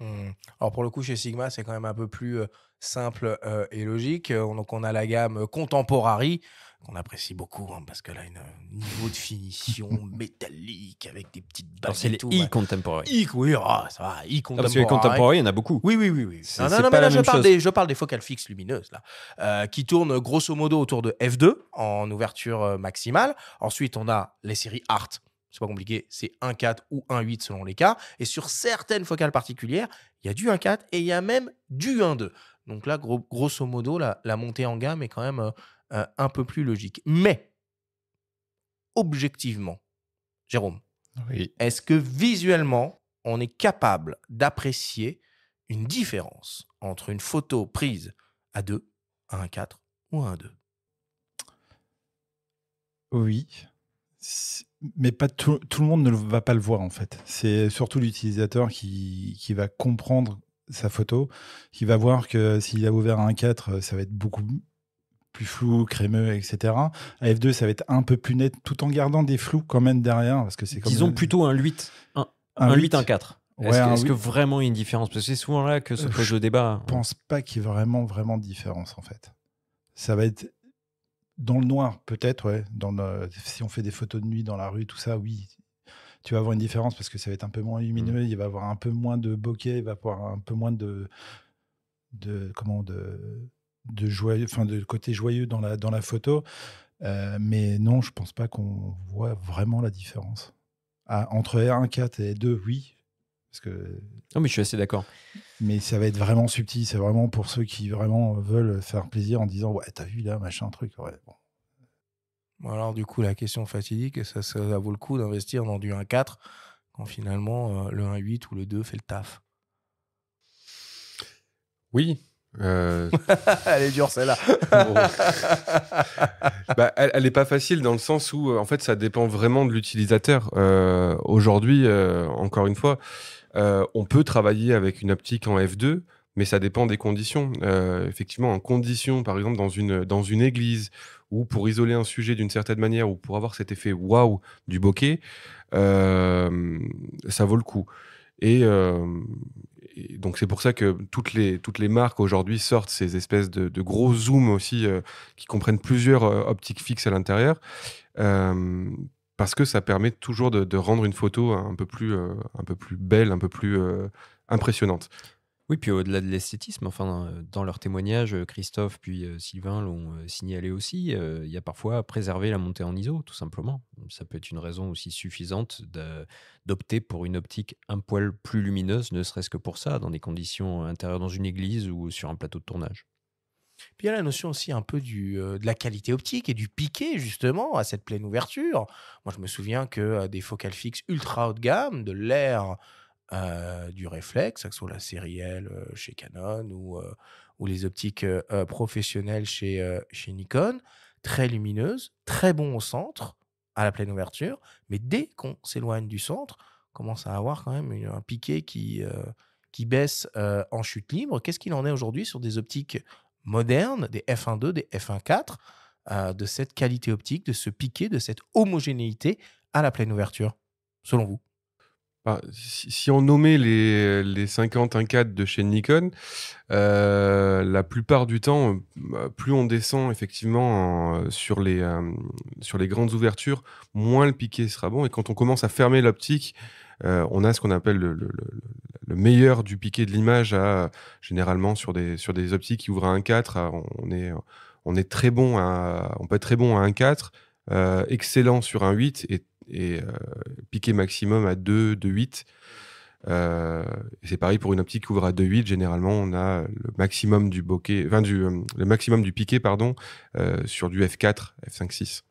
A: Alors pour le coup, chez Sigma, c'est quand même un peu plus simple et logique. Donc on a la gamme Contemporary, qu'on apprécie beaucoup, parce qu'elle a un niveau de finition métallique avec des petites bagues.
B: Alors c'est les e-Contemporary.
A: Oui, ça va, e-Contemporary.
B: Parce que les Contemporary, il y en a beaucoup.
A: Oui. Non, mais là, je parle des focales fixes lumineuses, là, qui tournent grosso modo autour de f2 en ouverture maximale. Ensuite, on a les séries Art. C'est pas compliqué, c'est 1.4 ou 1.8 selon les cas. Et sur certaines focales particulières, il y a du 1.4 et il y a même du 1.2. Donc là, grosso modo, la montée en gamme est quand même un peu plus logique. Mais, objectivement, Jérôme, est-ce que visuellement, on est capable d'apprécier une différence entre une photo prise à 2, à 1.4 ou à 1.2 ?
C: Oui. Mais pas tout le monde ne va pas le voir, en fait. C'est surtout l'utilisateur qui va comprendre sa photo, qui va voir que s'il a ouvert un 1.4, ça va être beaucoup plus flou, crémeux, etc. À f2, ça va être un peu plus net, tout en gardant des flous quand même derrière. Parce que c'est comme
B: disons plutôt un 8, un 8, un 4. Est-ce que vraiment il y a une différence ? Parce que c'est souvent là que se pose le débat.
C: Je pense pas qu'il y ait vraiment de différence, en fait. Ça va être dans le noir, peut-être, ouais. Si on fait des photos de nuit dans la rue, tout ça, oui. Tu vas avoir une différence parce que ça va être un peu moins lumineux, il va y avoir un peu moins de bokeh, il va y avoir un peu moins de côté joyeux dans la photo. Mais non, je pense pas qu'on voit vraiment la différence. Entre 1.4 et 2, oui. Parce que...
B: Non, mais je suis assez d'accord.
C: Mais ça va être vraiment subtil. C'est vraiment pour ceux qui vraiment veulent faire plaisir en disant « Ouais, t'as vu là, machin, truc. » Ouais, bon.
A: Bon, alors du coup, la question fatidique, ça vaut le coup d'investir dans du 1.4 quand finalement le 1.8 ou le 2 fait le taf.
D: Oui.
A: Elle est dure celle-là.
D: Elle n'est pas facile dans le sens où en fait ça dépend vraiment de l'utilisateur. Aujourd'hui, encore une fois, on peut travailler avec une optique en f2, mais ça dépend des conditions. Effectivement, en conditions, par exemple dans une église, ou pour isoler un sujet d'une certaine manière, ou pour avoir cet effet waouh du bokeh, ça vaut le coup. Et donc c'est pour ça que toutes les marques aujourd'hui sortent ces espèces de gros zooms aussi qui comprennent plusieurs optiques fixes à l'intérieur, parce que ça permet toujours de rendre une photo un peu plus belle, un peu plus impressionnante.
B: Oui, puis au-delà de l'esthétisme, enfin, dans leur témoignage, Christophe puis Sylvain l'ont signalé aussi, il y a parfois préserver la montée en ISO, tout simplement. Ça peut être une raison aussi suffisante d'opter pour une optique un poil plus lumineuse, ne serait-ce que pour ça, dans des conditions intérieures dans une église ou sur un plateau de tournage.
A: Puis il y a la notion aussi un peu de la qualité optique et du piqué, justement, à cette pleine ouverture. Moi, je me souviens que des focales fixes ultra haut de gamme, de l'Air du réflexe, que ce soit la série L chez Canon ou les optiques professionnelles chez Nikon, très lumineuses, très bon au centre, à la pleine ouverture, mais dès qu'on s'éloigne du centre, on commence à avoir quand même un piqué qui baisse en chute libre. Qu'est-ce qu'il en est aujourd'hui sur des optiques modernes, des f1.2, des f1.4, de cette qualité optique, de ce piqué, de cette homogénéité à la pleine ouverture, selon vous?
D: Si on nommait les 50 1.4 de chez Nikon, la plupart du temps, plus on descend effectivement sur les grandes ouvertures, moins le piqué sera bon. Et quand on commence à fermer l'optique, on a ce qu'on appelle le meilleur du piqué de l'image généralement sur des optiques qui ouvrent à 1.4. On est très bon on peut être très bon à 1.4, excellent sur un 8 et piqué maximum à 2.8. C'est pareil pour une optique qui ouvre à 2.8. Généralement, on a le maximum du bokeh, le maximum du piqué, sur du f4, f5.6.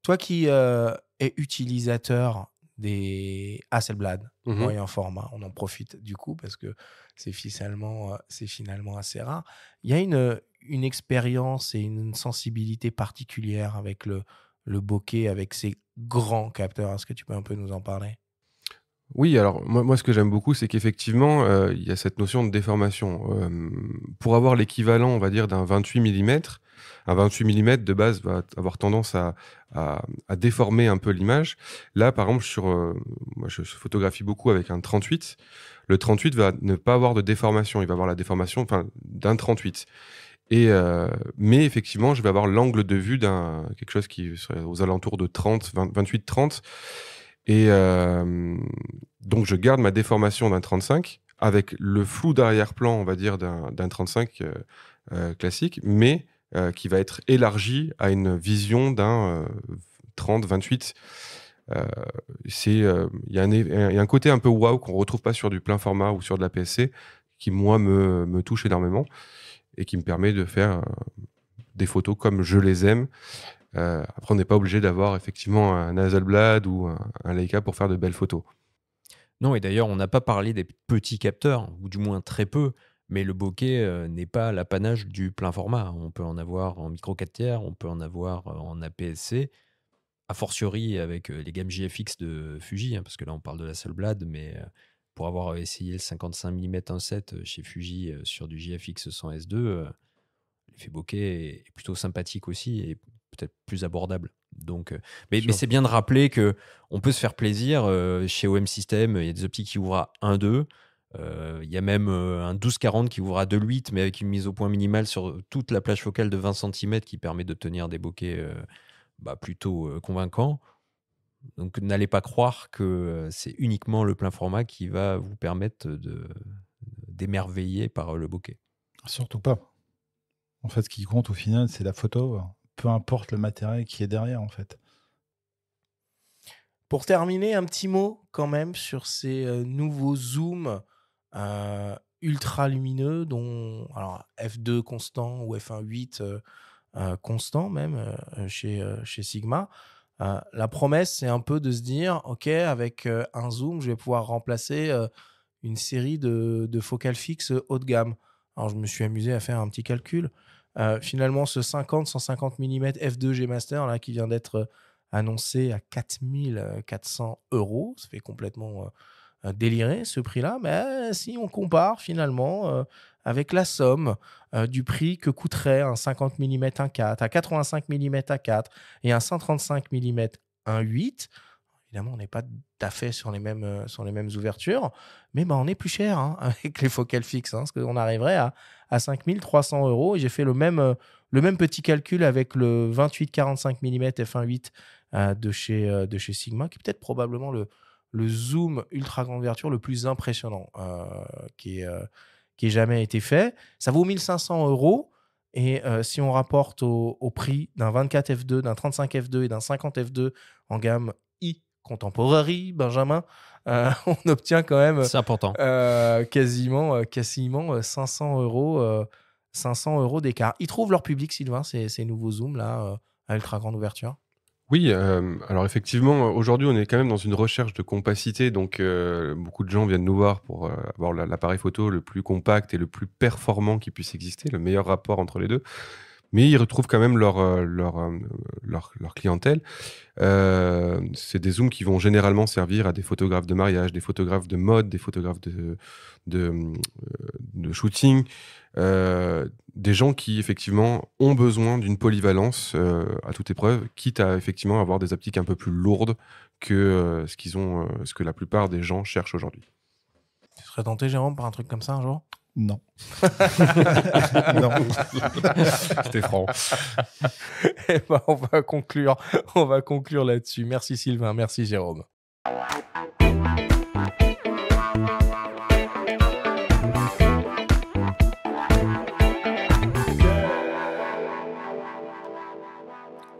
A: Toi qui es utilisateur des Hasselblad moyen format, on en profite du coup parce que c'est finalement assez rare. Il y a une expérience et une sensibilité particulière avec le bokeh, avec ces grands capteurs. Est-ce que tu peux un peu nous en parler?
D: Oui, alors moi ce que j'aime beaucoup, c'est qu'effectivement, il y a cette notion de déformation. Pour avoir l'équivalent, on va dire, d'un 28 mm, un 28 mm de base va avoir tendance à déformer un peu l'image. Là, par exemple, moi je photographie beaucoup avec un 38. Le 38 va ne pas avoir de déformation. Il va avoir la déformation d'un 38. Mais effectivement, je vais avoir l'angle de vue quelque chose qui serait aux alentours de 28-30. Et donc, je garde ma déformation d'un 35 avec le flou d'arrière-plan, on va dire, d'un 35 classique, mais qui va être élargi à une vision d'un 30-28. Il y a un côté un peu waouh qu'on ne retrouve pas sur du plein format ou sur de la PSC qui, moi, me touche énormément et qui me permet de faire des photos comme je les aime. Après, on n'est pas obligé d'avoir effectivement un Hasselblad ou un Leica pour faire de belles photos.
B: Non, et d'ailleurs, on n'a pas parlé des petits capteurs, ou du moins très peu, mais le bokeh n'est pas l'apanage du plein format. On peut en avoir en micro 4 tiers, on peut en avoir en APS-C, a fortiori avec les gammes JFX de Fuji, parce que là, on parle de la Hasselblad, mais pour avoir essayé le 55 mm 1.7 chez Fuji sur du JFX 100 S2, l'effet bokeh est plutôt sympathique aussi et peut-être plus abordable. Donc, mais c'est bien de rappeler qu'on peut se faire plaisir. Chez OM System, il y a des optiques qui ouvrent à 1.2. Il y a même un 12-40 qui ouvre à 2.8, mais avec une mise au point minimale sur toute la plage focale de 20 cm qui permet d'obtenir des bokehs plutôt convaincants. Donc n'allez pas croire que c'est uniquement le plein format qui va vous permettre d'émerveiller par le bokeh.
C: Surtout pas. En fait, ce qui compte au final, c'est la photo, peu importe le matériel qui est derrière, en fait.
A: Pour terminer, un petit mot quand même sur ces nouveaux zooms ultra lumineux, dont alors f2 constant ou f1.8 constant même chez Sigma. La promesse, c'est un peu de se dire, OK, avec un zoom, je vais pouvoir remplacer une série de focales fixes haut de gamme. Alors, je me suis amusé à faire un petit calcul. Finalement, ce 50-150 mm f2 G Master là, qui vient d'être annoncé à 4 400 €, ça fait complètement délirer ce prix-là. Mais si on compare finalement avec la somme du prix que coûterait un 50 mm 1.4, un 85 mm 1.4 et un 135 mm 1.8, évidemment, on n'est pas tout à fait sur les mêmes ouvertures, mais on est plus cher avec les focales fixes, parce qu'on arriverait à 5 300 €. Et j'ai fait le même petit calcul avec le 28-45 mm f1.8 de chez Sigma, qui est peut-être probablement le zoom ultra grande ouverture le plus impressionnant qui ait jamais été fait. Ça vaut 1 500 €. Et si on rapporte au prix d'un 24 f2, d'un 35 f2 et d'un 50 f2 en gamme Contemporary, Benjamin, on obtient quand même
B: c'est important.
A: quasiment 500 €, d'écart. Ils trouvent leur public, Sylvain, ces nouveaux zooms là à ultra grande ouverture?
D: Oui, alors effectivement, aujourd'hui, on est quand même dans une recherche de compacité. Donc, beaucoup de gens viennent nous voir pour avoir l'appareil photo le plus compact et le plus performant qui puisse exister, le meilleur rapport entre les deux. Mais ils retrouvent quand même leur clientèle. C'est des zooms qui vont généralement servir à des photographes de mariage, des photographes de mode, des photographes de shooting, des gens qui effectivement ont besoin d'une polyvalence à toute épreuve, quitte à effectivement avoir des optiques un peu plus lourdes que ce que la plupart des gens cherchent aujourd'hui.
A: Tu serais tenté, Jérôme, par un truc comme ça un jour?
C: Non.
D: Non. C'était franc.
A: Eh ben, on va conclure là-dessus. Merci Sylvain, merci Jérôme.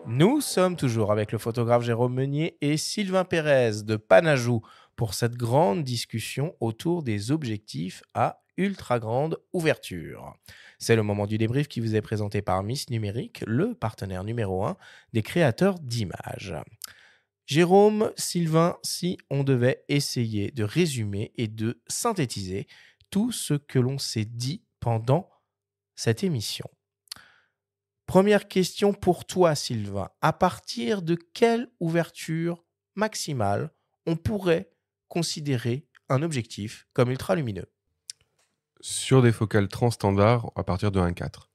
A: Nous sommes toujours avec le photographe Jérôme Meunier et Sylvain Pérez de Panajou pour cette grande discussion autour des objectifs à ultra grande ouverture. C'est le moment du débrief qui vous est présenté par Miss Numérique, le partenaire numéro 1 des créateurs d'images. Jérôme, Sylvain, si on devait essayer de résumer et de synthétiser tout ce que l'on s'est dit pendant cette émission. Première question pour toi, Sylvain. À partir de quelle ouverture maximale on pourrait considérer un objectif comme ultra lumineux?
D: Sur des focales transstandards, à partir de 1.4.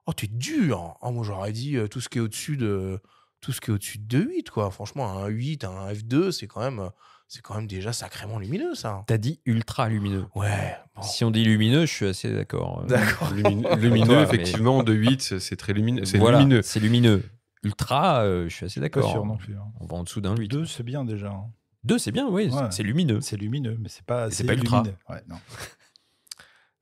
A: Oh, t'es dur. Oh, moi, j'aurais dit tout ce qui est au-dessus de 2.8, quoi. Franchement, un 8, un f2, c'est quand même déjà sacrément lumineux, ça.
B: T'as dit ultra lumineux.
A: Ouais. Bon.
B: Si on dit lumineux, je suis assez d'accord.
A: D'accord.
D: Lumineux,
B: Toi,
D: effectivement, de 8, c'est très lumineux. C'est
B: voilà,
D: lumineux.
B: c'est lumineux. Ultra, je suis assez
C: Pas
B: d'accord.
C: sûr non plus. Hein.
B: On va en dessous d'un 8.
C: 2, c'est bien déjà. Hein.
B: 2, c'est bien, oui,
C: Ouais.
B: c'est lumineux.
C: C'est lumineux, mais c'est pas
B: ultra.
C: lumineux. Ouais, non.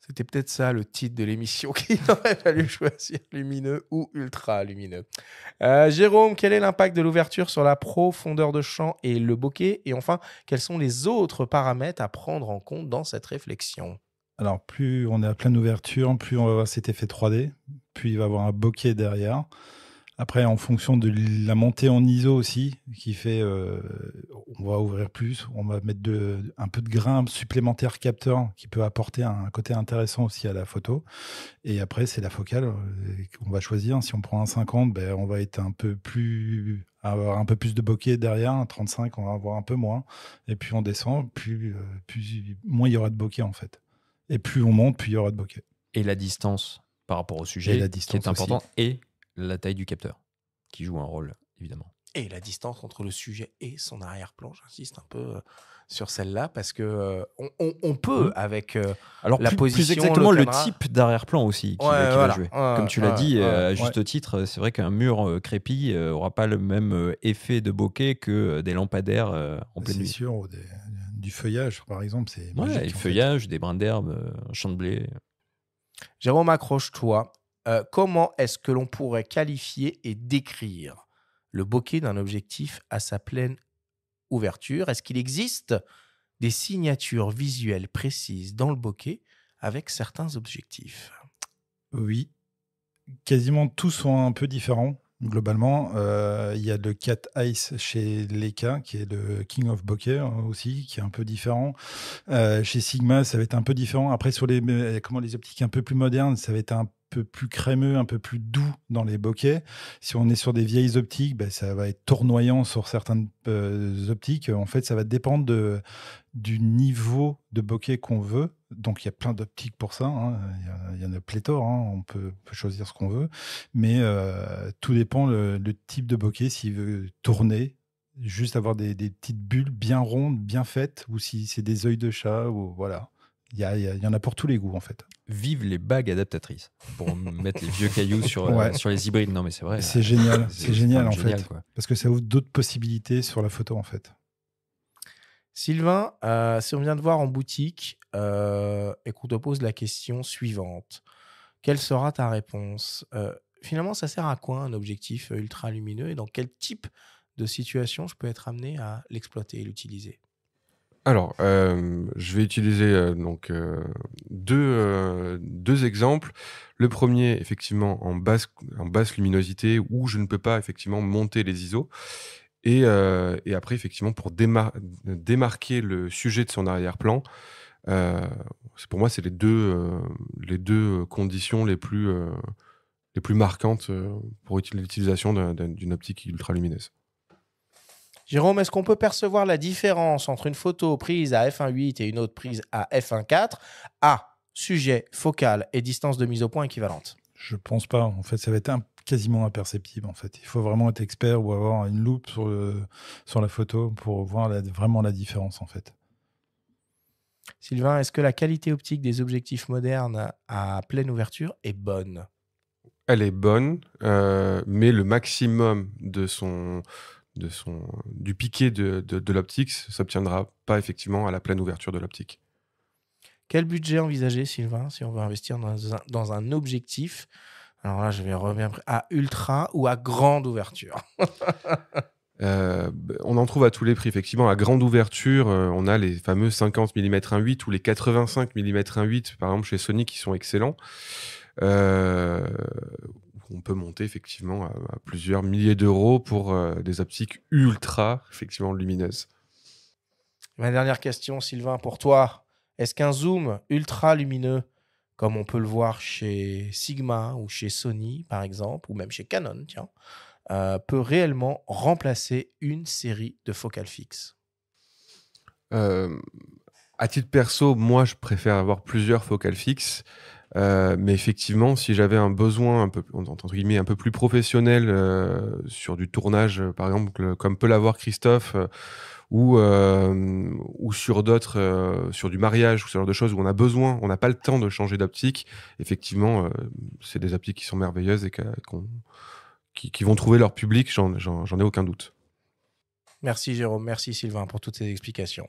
A: C'était peut-être ça le titre de l'émission qu'il aurait fallu choisir, lumineux ou ultra lumineux. Jérôme, quel est l'impact de l'ouverture sur la profondeur de champ et le bokeh? Et enfin, quels sont les autres paramètres à prendre en compte dans cette réflexion?
C: Alors, plus on est à pleine ouverture, plus on va avoir cet effet 3D, plus il va y avoir un bokeh derrière. Après, en fonction de la montée en ISO aussi, qui fait, on va ouvrir plus, on va mettre un peu de grain supplémentaire capteur qui peut apporter un côté intéressant aussi à la photo. Et après, c'est la focale qu'on va choisir. Si on prend un 50, ben, on va être avoir un peu plus de bokeh derrière. Un 35, on va avoir un peu moins. Et puis on descend, moins il y aura de bokeh en fait. Et plus on monte, plus il y aura de bokeh.
B: Et la distance par rapport au sujet qui est important.
C: Aussi.
B: Et la taille du capteur, qui joue un rôle, évidemment.
A: Et la distance entre le sujet et son arrière-plan, j'insiste un peu sur celle-là, parce que on peut, avec
B: alors
A: la position...
B: Plus exactement, le
A: caméra...
B: type d'arrière-plan aussi qui va jouer. Comme tu l'as dit, à juste titre, c'est vrai qu'un mur crépi n'aura pas le même effet de bokeh que des lampadaires en pleine nuit.
C: C'est sûr, du feuillage, par exemple, c'est
B: magique. Ouais, feuillage, des brins d'herbe, un champ de blé...
A: Jérôme, accroche-toi. Comment est-ce que l'on pourrait qualifier et décrire le bokeh d'un objectif à sa pleine ouverture? Est-ce qu'il existe des signatures visuelles précises dans le bokeh avec certains objectifs?
C: Oui. Quasiment tous sont un peu différents. Globalement, il y a le Cat Ice chez Leica, qui est le King of Bokeh aussi, qui est un peu différent. Chez Sigma, ça va être un peu différent. Après, sur les optiques un peu plus modernes, ça va être un peu plus crémeux, un peu plus doux dans les bokeh. Si on est sur des vieilles optiques, ça va être tournoyant sur certaines optiques. En fait, ça va dépendre du niveau de bokeh qu'on veut. Donc, il y a plein d'optiques pour ça. Hein. Il y en a pléthore. Hein. On peut choisir ce qu'on veut. Mais tout dépend le type de bokeh. S'il veut tourner, juste avoir des petites bulles bien rondes, bien faites, ou si c'est des œils de chat, ou voilà. Il y en a pour tous les goûts, en fait.
B: Vive les bagues adaptatrices pour mettre les vieux cailloux sur les hybrides. Non, mais c'est vrai.
C: C'est génial. C'est génial, en fait.
B: Quoi.
C: Parce que ça ouvre d'autres possibilités sur la photo, en fait.
A: Sylvain, si on vient te voir en boutique et qu'on te pose la question suivante, quelle sera ta réponse? Finalement, ça sert à quoi un objectif ultra lumineux et dans quel type de situation je peux être amené à l'exploiter et l'utiliser?
D: Alors, je vais utiliser deux exemples. Le premier, effectivement, en basse luminosité, où je ne peux pas effectivement monter les ISO. Et après, effectivement, pour démarquer le sujet de son arrière-plan, pour moi, c'est les deux conditions les plus marquantes pour l'utilisation d'une optique ultralumineuse.
A: Jérôme, est-ce qu'on peut percevoir la différence entre une photo prise à f1.8 et une autre prise à f1.4 à sujet, focal et distance de mise au point équivalente?
C: Je pense pas. En fait, ça va être quasiment imperceptible. En fait, il faut vraiment être expert ou avoir une loupe sur la photo pour voir vraiment la différence. En fait.
A: Sylvain, est-ce que la qualité optique des objectifs modernes à pleine ouverture est bonne?
D: Elle est bonne, mais le maximum du piqué de l'optique s'obtiendra pas effectivement à la pleine ouverture de l'optique.
A: Quel budget envisager, Sylvain, si on veut investir dans un objectif? Alors là, je vais revenir à ultra ou à grande ouverture.
D: On en trouve à tous les prix. Effectivement, à grande ouverture, on a les fameux 50 mm 1.8 ou les 85 mm 1.8, par exemple chez Sony, qui sont excellents. On peut monter effectivement à plusieurs milliers d'euros pour des optiques ultra effectivement lumineuses.
A: Ma dernière question, Sylvain, pour toi. Est-ce qu'un zoom ultra lumineux, comme on peut le voir chez Sigma ou chez Sony, par exemple, ou même chez Canon, tiens, peut réellement remplacer une série de focales fixes?
D: À titre perso, moi, je préfère avoir plusieurs focales fixes. Mais effectivement, si j'avais un besoin un peu, entre guillemets, un peu plus professionnel sur du tournage, par exemple, comme peut l'avoir Christophe, ou sur d'autres, sur du mariage ou ce genre de choses où on n'a pas le temps de changer d'optique, effectivement, c'est des optiques qui sont merveilleuses et qui vont trouver leur public, j'en ai aucun doute.
A: Merci Jérôme, merci Sylvain pour toutes ces explications.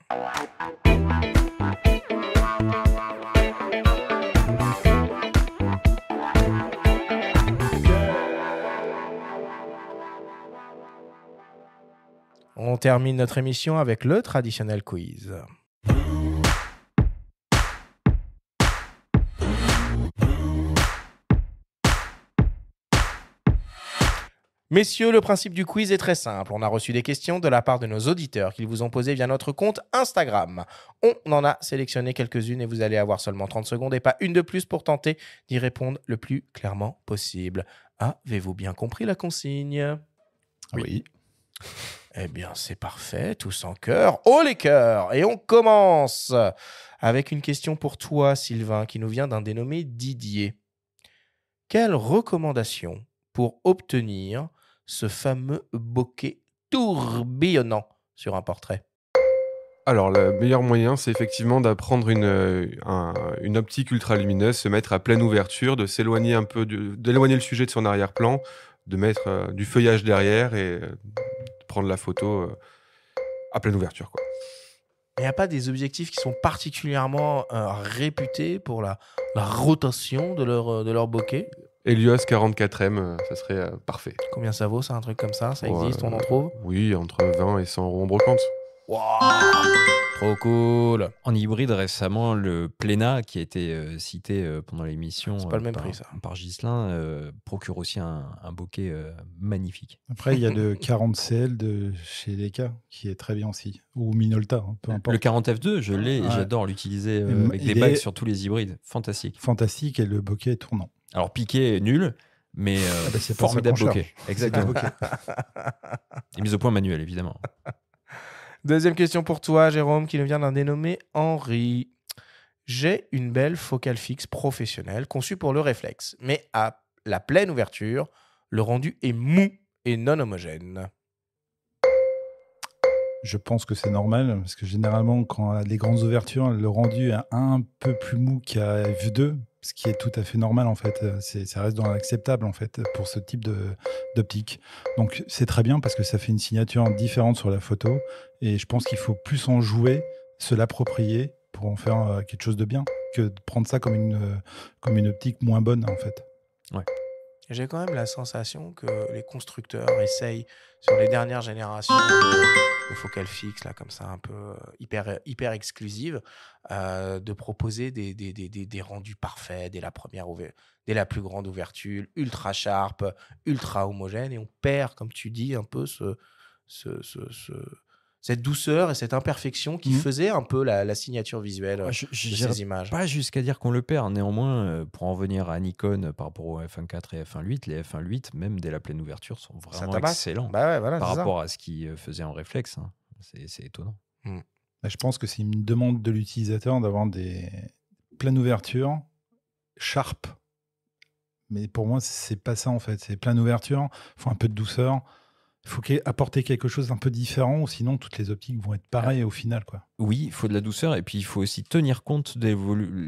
A: On termine notre émission avec le traditionnel quiz. Messieurs, le principe du quiz est très simple. On a reçu des questions de la part de nos auditeurs qu'ils vous ont posées via notre compte Instagram. On en a sélectionné quelques-unes et vous allez avoir seulement 30 secondes et pas une de plus pour tenter d'y répondre le plus clairement possible. Avez-vous bien compris la consigne?
C: Oui.
A: Eh bien, c'est parfait, tous en cœur. Oh les cœurs! Et on commence avec une question pour toi, Sylvain, qui nous vient d'un dénommé Didier. Quelle recommandation pour obtenir ce fameux bokeh tourbillonnant sur un portrait?
D: Alors, le meilleur moyen, c'est effectivement d'apprendre une optique ultralumineuse, se mettre à pleine ouverture, de s'éloigner un peu, d'éloigner le sujet de son arrière-plan, de mettre du feuillage derrière et prendre la photo à pleine ouverture, quoi.
A: Il n'y a pas des objectifs qui sont particulièrement réputés pour la rotation de leur bokeh?
D: Helios 44M, ça serait parfait.
A: Combien ça vaut, ça, un truc comme ça? Ça existe, on en trouve?
D: Oui, entre 20 et 100 euros en brocante.
A: Wow, trop cool.
B: En hybride, récemment, le Plena, qui a été cité pendant l'émission
A: C'est pas le même prix, ça.
B: par Ghislain, procure aussi un bokeh magnifique.
C: Après, il y a le 40CL de chez Leica qui est très bien aussi, ou Minolta, peu importe.
B: Le 40F2, je l'ai et j'adore l'utiliser avec des bagues sur tous les hybrides. Fantastique.
C: Fantastique, et le bokeh est tournant.
B: Alors, piqué, nul, mais
C: c'est
B: formidable
C: pas ça qu'on
B: bokeh. Exactement. Et mise au point manuelle, évidemment.
A: Deuxième question pour toi, Jérôme, qui nous vient d'un dénommé Henri. J'ai une belle focale fixe professionnelle conçue pour le réflexe, mais à la pleine ouverture, le rendu est mou et non homogène.
C: Je pense que c'est normal, parce que généralement, quand on a des grandes ouvertures, le rendu est un peu plus mou qu'à f2, ce qui est tout à fait normal, en fait. Ça reste dans l'acceptable, en fait, pour ce type d'optique. Donc, c'est très bien, parce que ça fait une signature différente sur la photo, et je pense qu'il faut plus en jouer, se l'approprier, pour en faire quelque chose de bien, que de prendre ça comme une optique moins bonne, en fait.
B: Ouais.
A: J'ai quand même la sensation que les constructeurs essayent, sur les dernières générations de focales fixes, là, comme ça, un peu hyper exclusives, de proposer des rendus parfaits dès la plus grande ouverture, ultra sharp, ultra homogène, et on perd, comme tu dis, un peu cette douceur et cette imperfection qui faisait un peu la signature visuelle
B: Ouais, je
A: de
B: n'irai
A: ces images.
B: pas jusqu'à dire qu'on le perd. Néanmoins, pour en venir à Nikon par rapport au f1.4 et f1.8, les f1.8, même dès la pleine ouverture, sont
A: Ça
B: vraiment
A: tabasse.
B: excellents
A: Bah ouais, voilà,
B: par
A: c'est ça.
B: rapport à ce qu'ils faisaient en réflexe. Hein. C'est étonnant.
C: Je pense que c'est une demande de l'utilisateur d'avoir des pleines ouvertures, sharp. Mais pour moi, c'est pas ça en fait. C'est pleine ouverture, il faut un peu de douceur. Il faut apporter quelque chose d'un peu différent, ou sinon toutes les optiques vont être pareilles au final, quoi.
B: Oui, il faut de la douceur et puis il faut aussi tenir compte de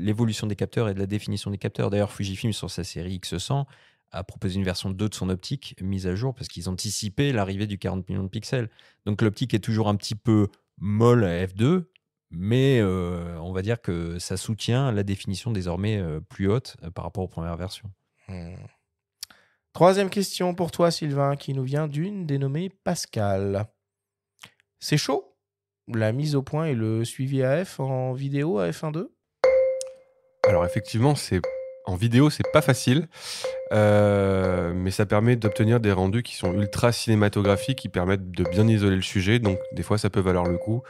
B: l'évolution des capteurs et de la définition des capteurs. D'ailleurs, Fujifilm, sur sa série X100, a proposé une version 2 de son optique mise à jour parce qu'ils anticipaient l'arrivée du 40 millions de pixels. Donc l'optique est toujours un petit peu molle à f2, mais on va dire que ça soutient la définition désormais plus haute par rapport aux premières versions.
A: Troisième question pour toi, Sylvain, qui nous vient d'une dénommée Pascal. C'est chaud, la mise au point et le suivi AF en vidéo à f1.2 ?
D: Alors effectivement, en vidéo, c'est pas facile, mais ça permet d'obtenir des rendus qui sont ultra cinématographiques, qui permettent de bien isoler le sujet, donc des fois ça peut valoir le coup.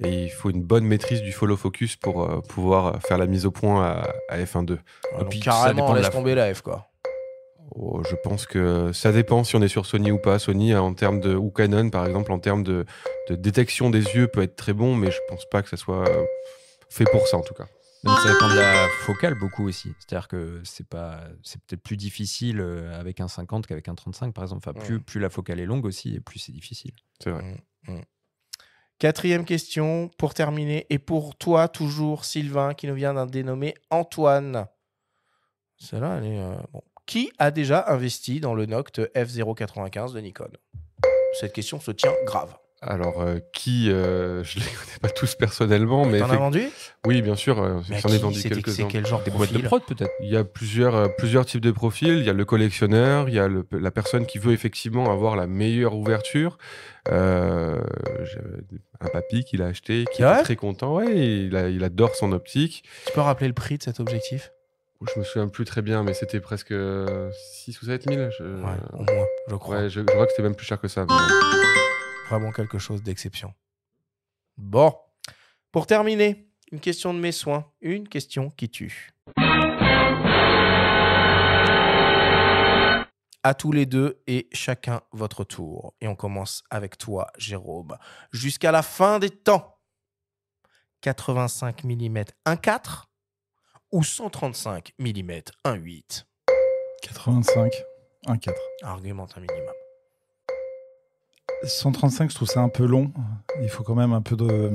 D: Et il faut une bonne maîtrise du follow focus pour pouvoir faire la mise au point à f1.2.
A: Ah, donc
B: puis, ça
A: carrément,
B: dépend de
A: laisse
B: la-
A: tomber la F, quoi.
D: Oh, je pense que ça dépend si on est sur Sony ou pas. Sony, en termes ou Canon, par exemple, en termes de détection des yeux, peut être très bon, mais je pense pas que ça soit fait pour ça, en tout cas.
B: Donc ça dépend de la focale beaucoup aussi. C'est-à-dire que c'est peut-être plus difficile avec un 50 qu'avec un 35 par exemple. Enfin, plus la focale est longue aussi et plus c'est difficile.
D: C'est vrai.
A: Quatrième question pour terminer, et pour toi toujours, Sylvain, qui nous vient d'un dénommé Antoine. Celle-là, elle est bon. Qui a déjà investi dans le Noct F095 de Nikon ? Cette question se tient grave.
D: Alors, je les connais pas tous personnellement, mais
A: T'en as vendu ?
D: oui, bien sûr,
A: Mais
D: j'en ai vendu
A: c'est
D: quelques-uns.
A: quel genre de
B: Des boîtes de
A: profil ?
B: prod peut-être.
D: Il y a plusieurs types de profils. Il y a le collectionneur, il y a la personne qui veut effectivement avoir la meilleure ouverture. J'ai un papy qui l'a acheté, qui
A: Ouais
D: est très content. Ouais, il adore son optique.
A: Tu peux rappeler le prix de cet objectif ?
D: Je me souviens plus très bien, mais c'était presque 6 ou 7 000.
A: Ouais, au moins, je crois.
D: Ouais, je crois que c'était même plus cher que ça. Mais...
A: Vraiment quelque chose d'exception. Bon, pour terminer, une question de mes soins, une question qui tue. À tous les deux et chacun votre tour. Et on commence avec toi, Jérôme. Jusqu'à la fin des temps, 85 mm 1.4 ou 135 mm 1.8 ?
C: 85, 1.4.
A: Argumente un minimum.
C: 135, je trouve ça un peu long. Il faut quand même un peu de...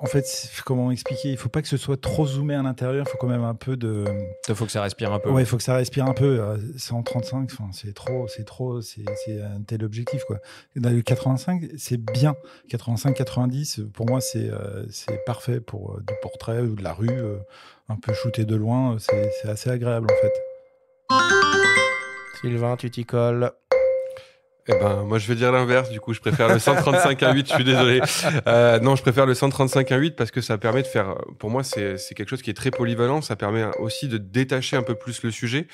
C: En fait, comment expliquer ? Il faut pas que ce soit trop zoomé à l'intérieur. Il faut quand même un peu de...
B: Il faut que ça respire un peu.
C: Ouais, il faut que ça respire un peu. 135, c'est un tel objectif, quoi. Dans le 85, c'est bien. 85, 90, pour moi, c'est parfait pour du portrait ou de la rue, un peu shooté de loin. C'est assez agréable, en fait.
A: Sylvain, tu t'y colles.
D: Eh ben, moi, je vais dire l'inverse. Du coup, je préfère le 135 1.8. Je suis désolé. Non, je préfère le 135 1.8 parce que ça permet de faire. Pour moi, c'est quelque chose qui est très polyvalent. Ça permet aussi de détacher un peu plus le sujet.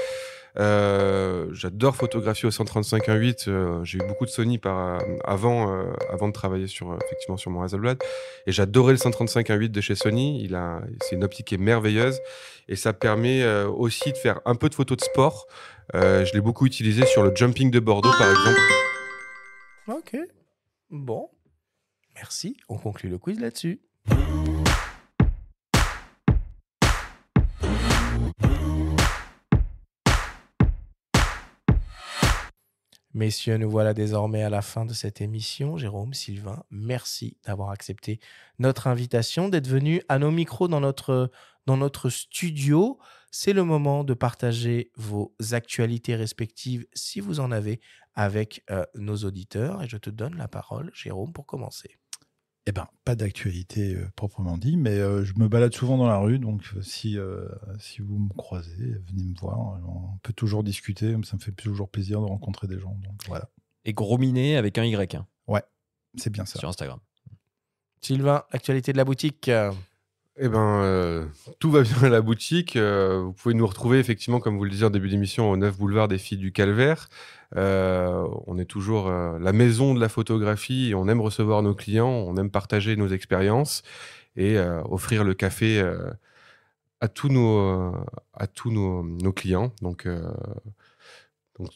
D: J'adore photographier au 135 1.8. J'ai eu beaucoup de Sony avant de travailler effectivement sur mon Hasselblad. Et j'adorais le 135 1.8 de chez Sony. C'est une optique qui est merveilleuse. Et ça permet aussi de faire un peu de photos de sport. Je l'ai beaucoup utilisé sur le jumping de Bordeaux, par exemple.
A: Ok. Bon. Merci. On conclut le quiz là-dessus. Messieurs, nous voilà désormais à la fin de cette émission. Jérôme, Sylvain, merci d'avoir accepté notre invitation, d'être venus à nos micros dans notre studio. C'est le moment de partager vos actualités respectives, si vous en avez, avec nos auditeurs. Et je te donne la parole, Jérôme, pour commencer.
C: Eh ben, pas d'actualité proprement dit, mais je me balade souvent dans la rue, donc si vous me croisez, venez me voir. On peut toujours discuter, ça me fait toujours plaisir de rencontrer des gens. Donc voilà.
B: Et Gros Minet avec un Y. Hein,
C: ouais, c'est bien ça.
B: Sur Instagram.
A: Sylvain, l'actualité de la boutique.
D: Eh ben, tout va bien à la boutique. Vous pouvez nous retrouver effectivement, comme vous le disiez en début d'émission, au 9 boulevard des Filles du Calvaire. On est toujours la maison de la photographie et on aime recevoir nos clients, on aime partager nos expériences et offrir le café à tous nos clients. Donc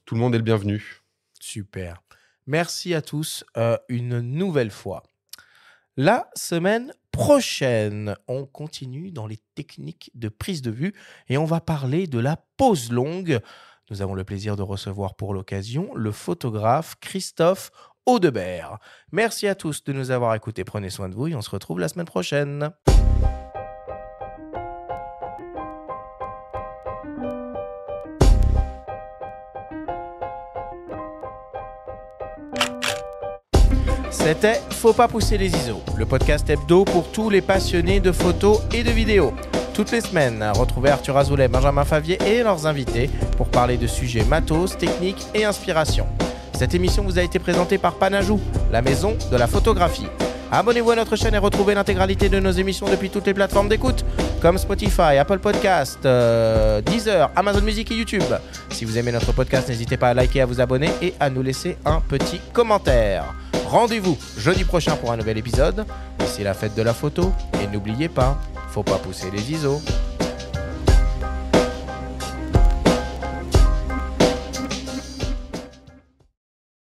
D: tout le monde est le bienvenu.
A: Super. Merci à tous une nouvelle fois. La semaine prochaine, on continue dans les techniques de prise de vue et on va parler de la pose longue. Nous avons le plaisir de recevoir pour l'occasion le photographe Christophe Audebert. Merci à tous de nous avoir écoutés. Prenez soin de vous et on se retrouve la semaine prochaine. C'était Faut pas pousser les ISO, le podcast hebdo pour tous les passionnés de photos et de vidéos. Toutes les semaines, retrouvez Arthur Azoulay, Benjamin Favier et leurs invités pour parler de sujets matos, techniques et inspiration. Cette émission vous a été présentée par Panajou, la maison de la photographie. Abonnez-vous à notre chaîne et retrouvez l'intégralité de nos émissions depuis toutes les plateformes d'écoute, comme Spotify, Apple Podcast, Deezer, Amazon Music et YouTube. Si vous aimez notre podcast, n'hésitez pas à liker, à vous abonner et à nous laisser un petit commentaire. Rendez-vous jeudi prochain pour un nouvel épisode. D'ici la fête de la photo. Et n'oubliez pas, faut pas pousser les ISO.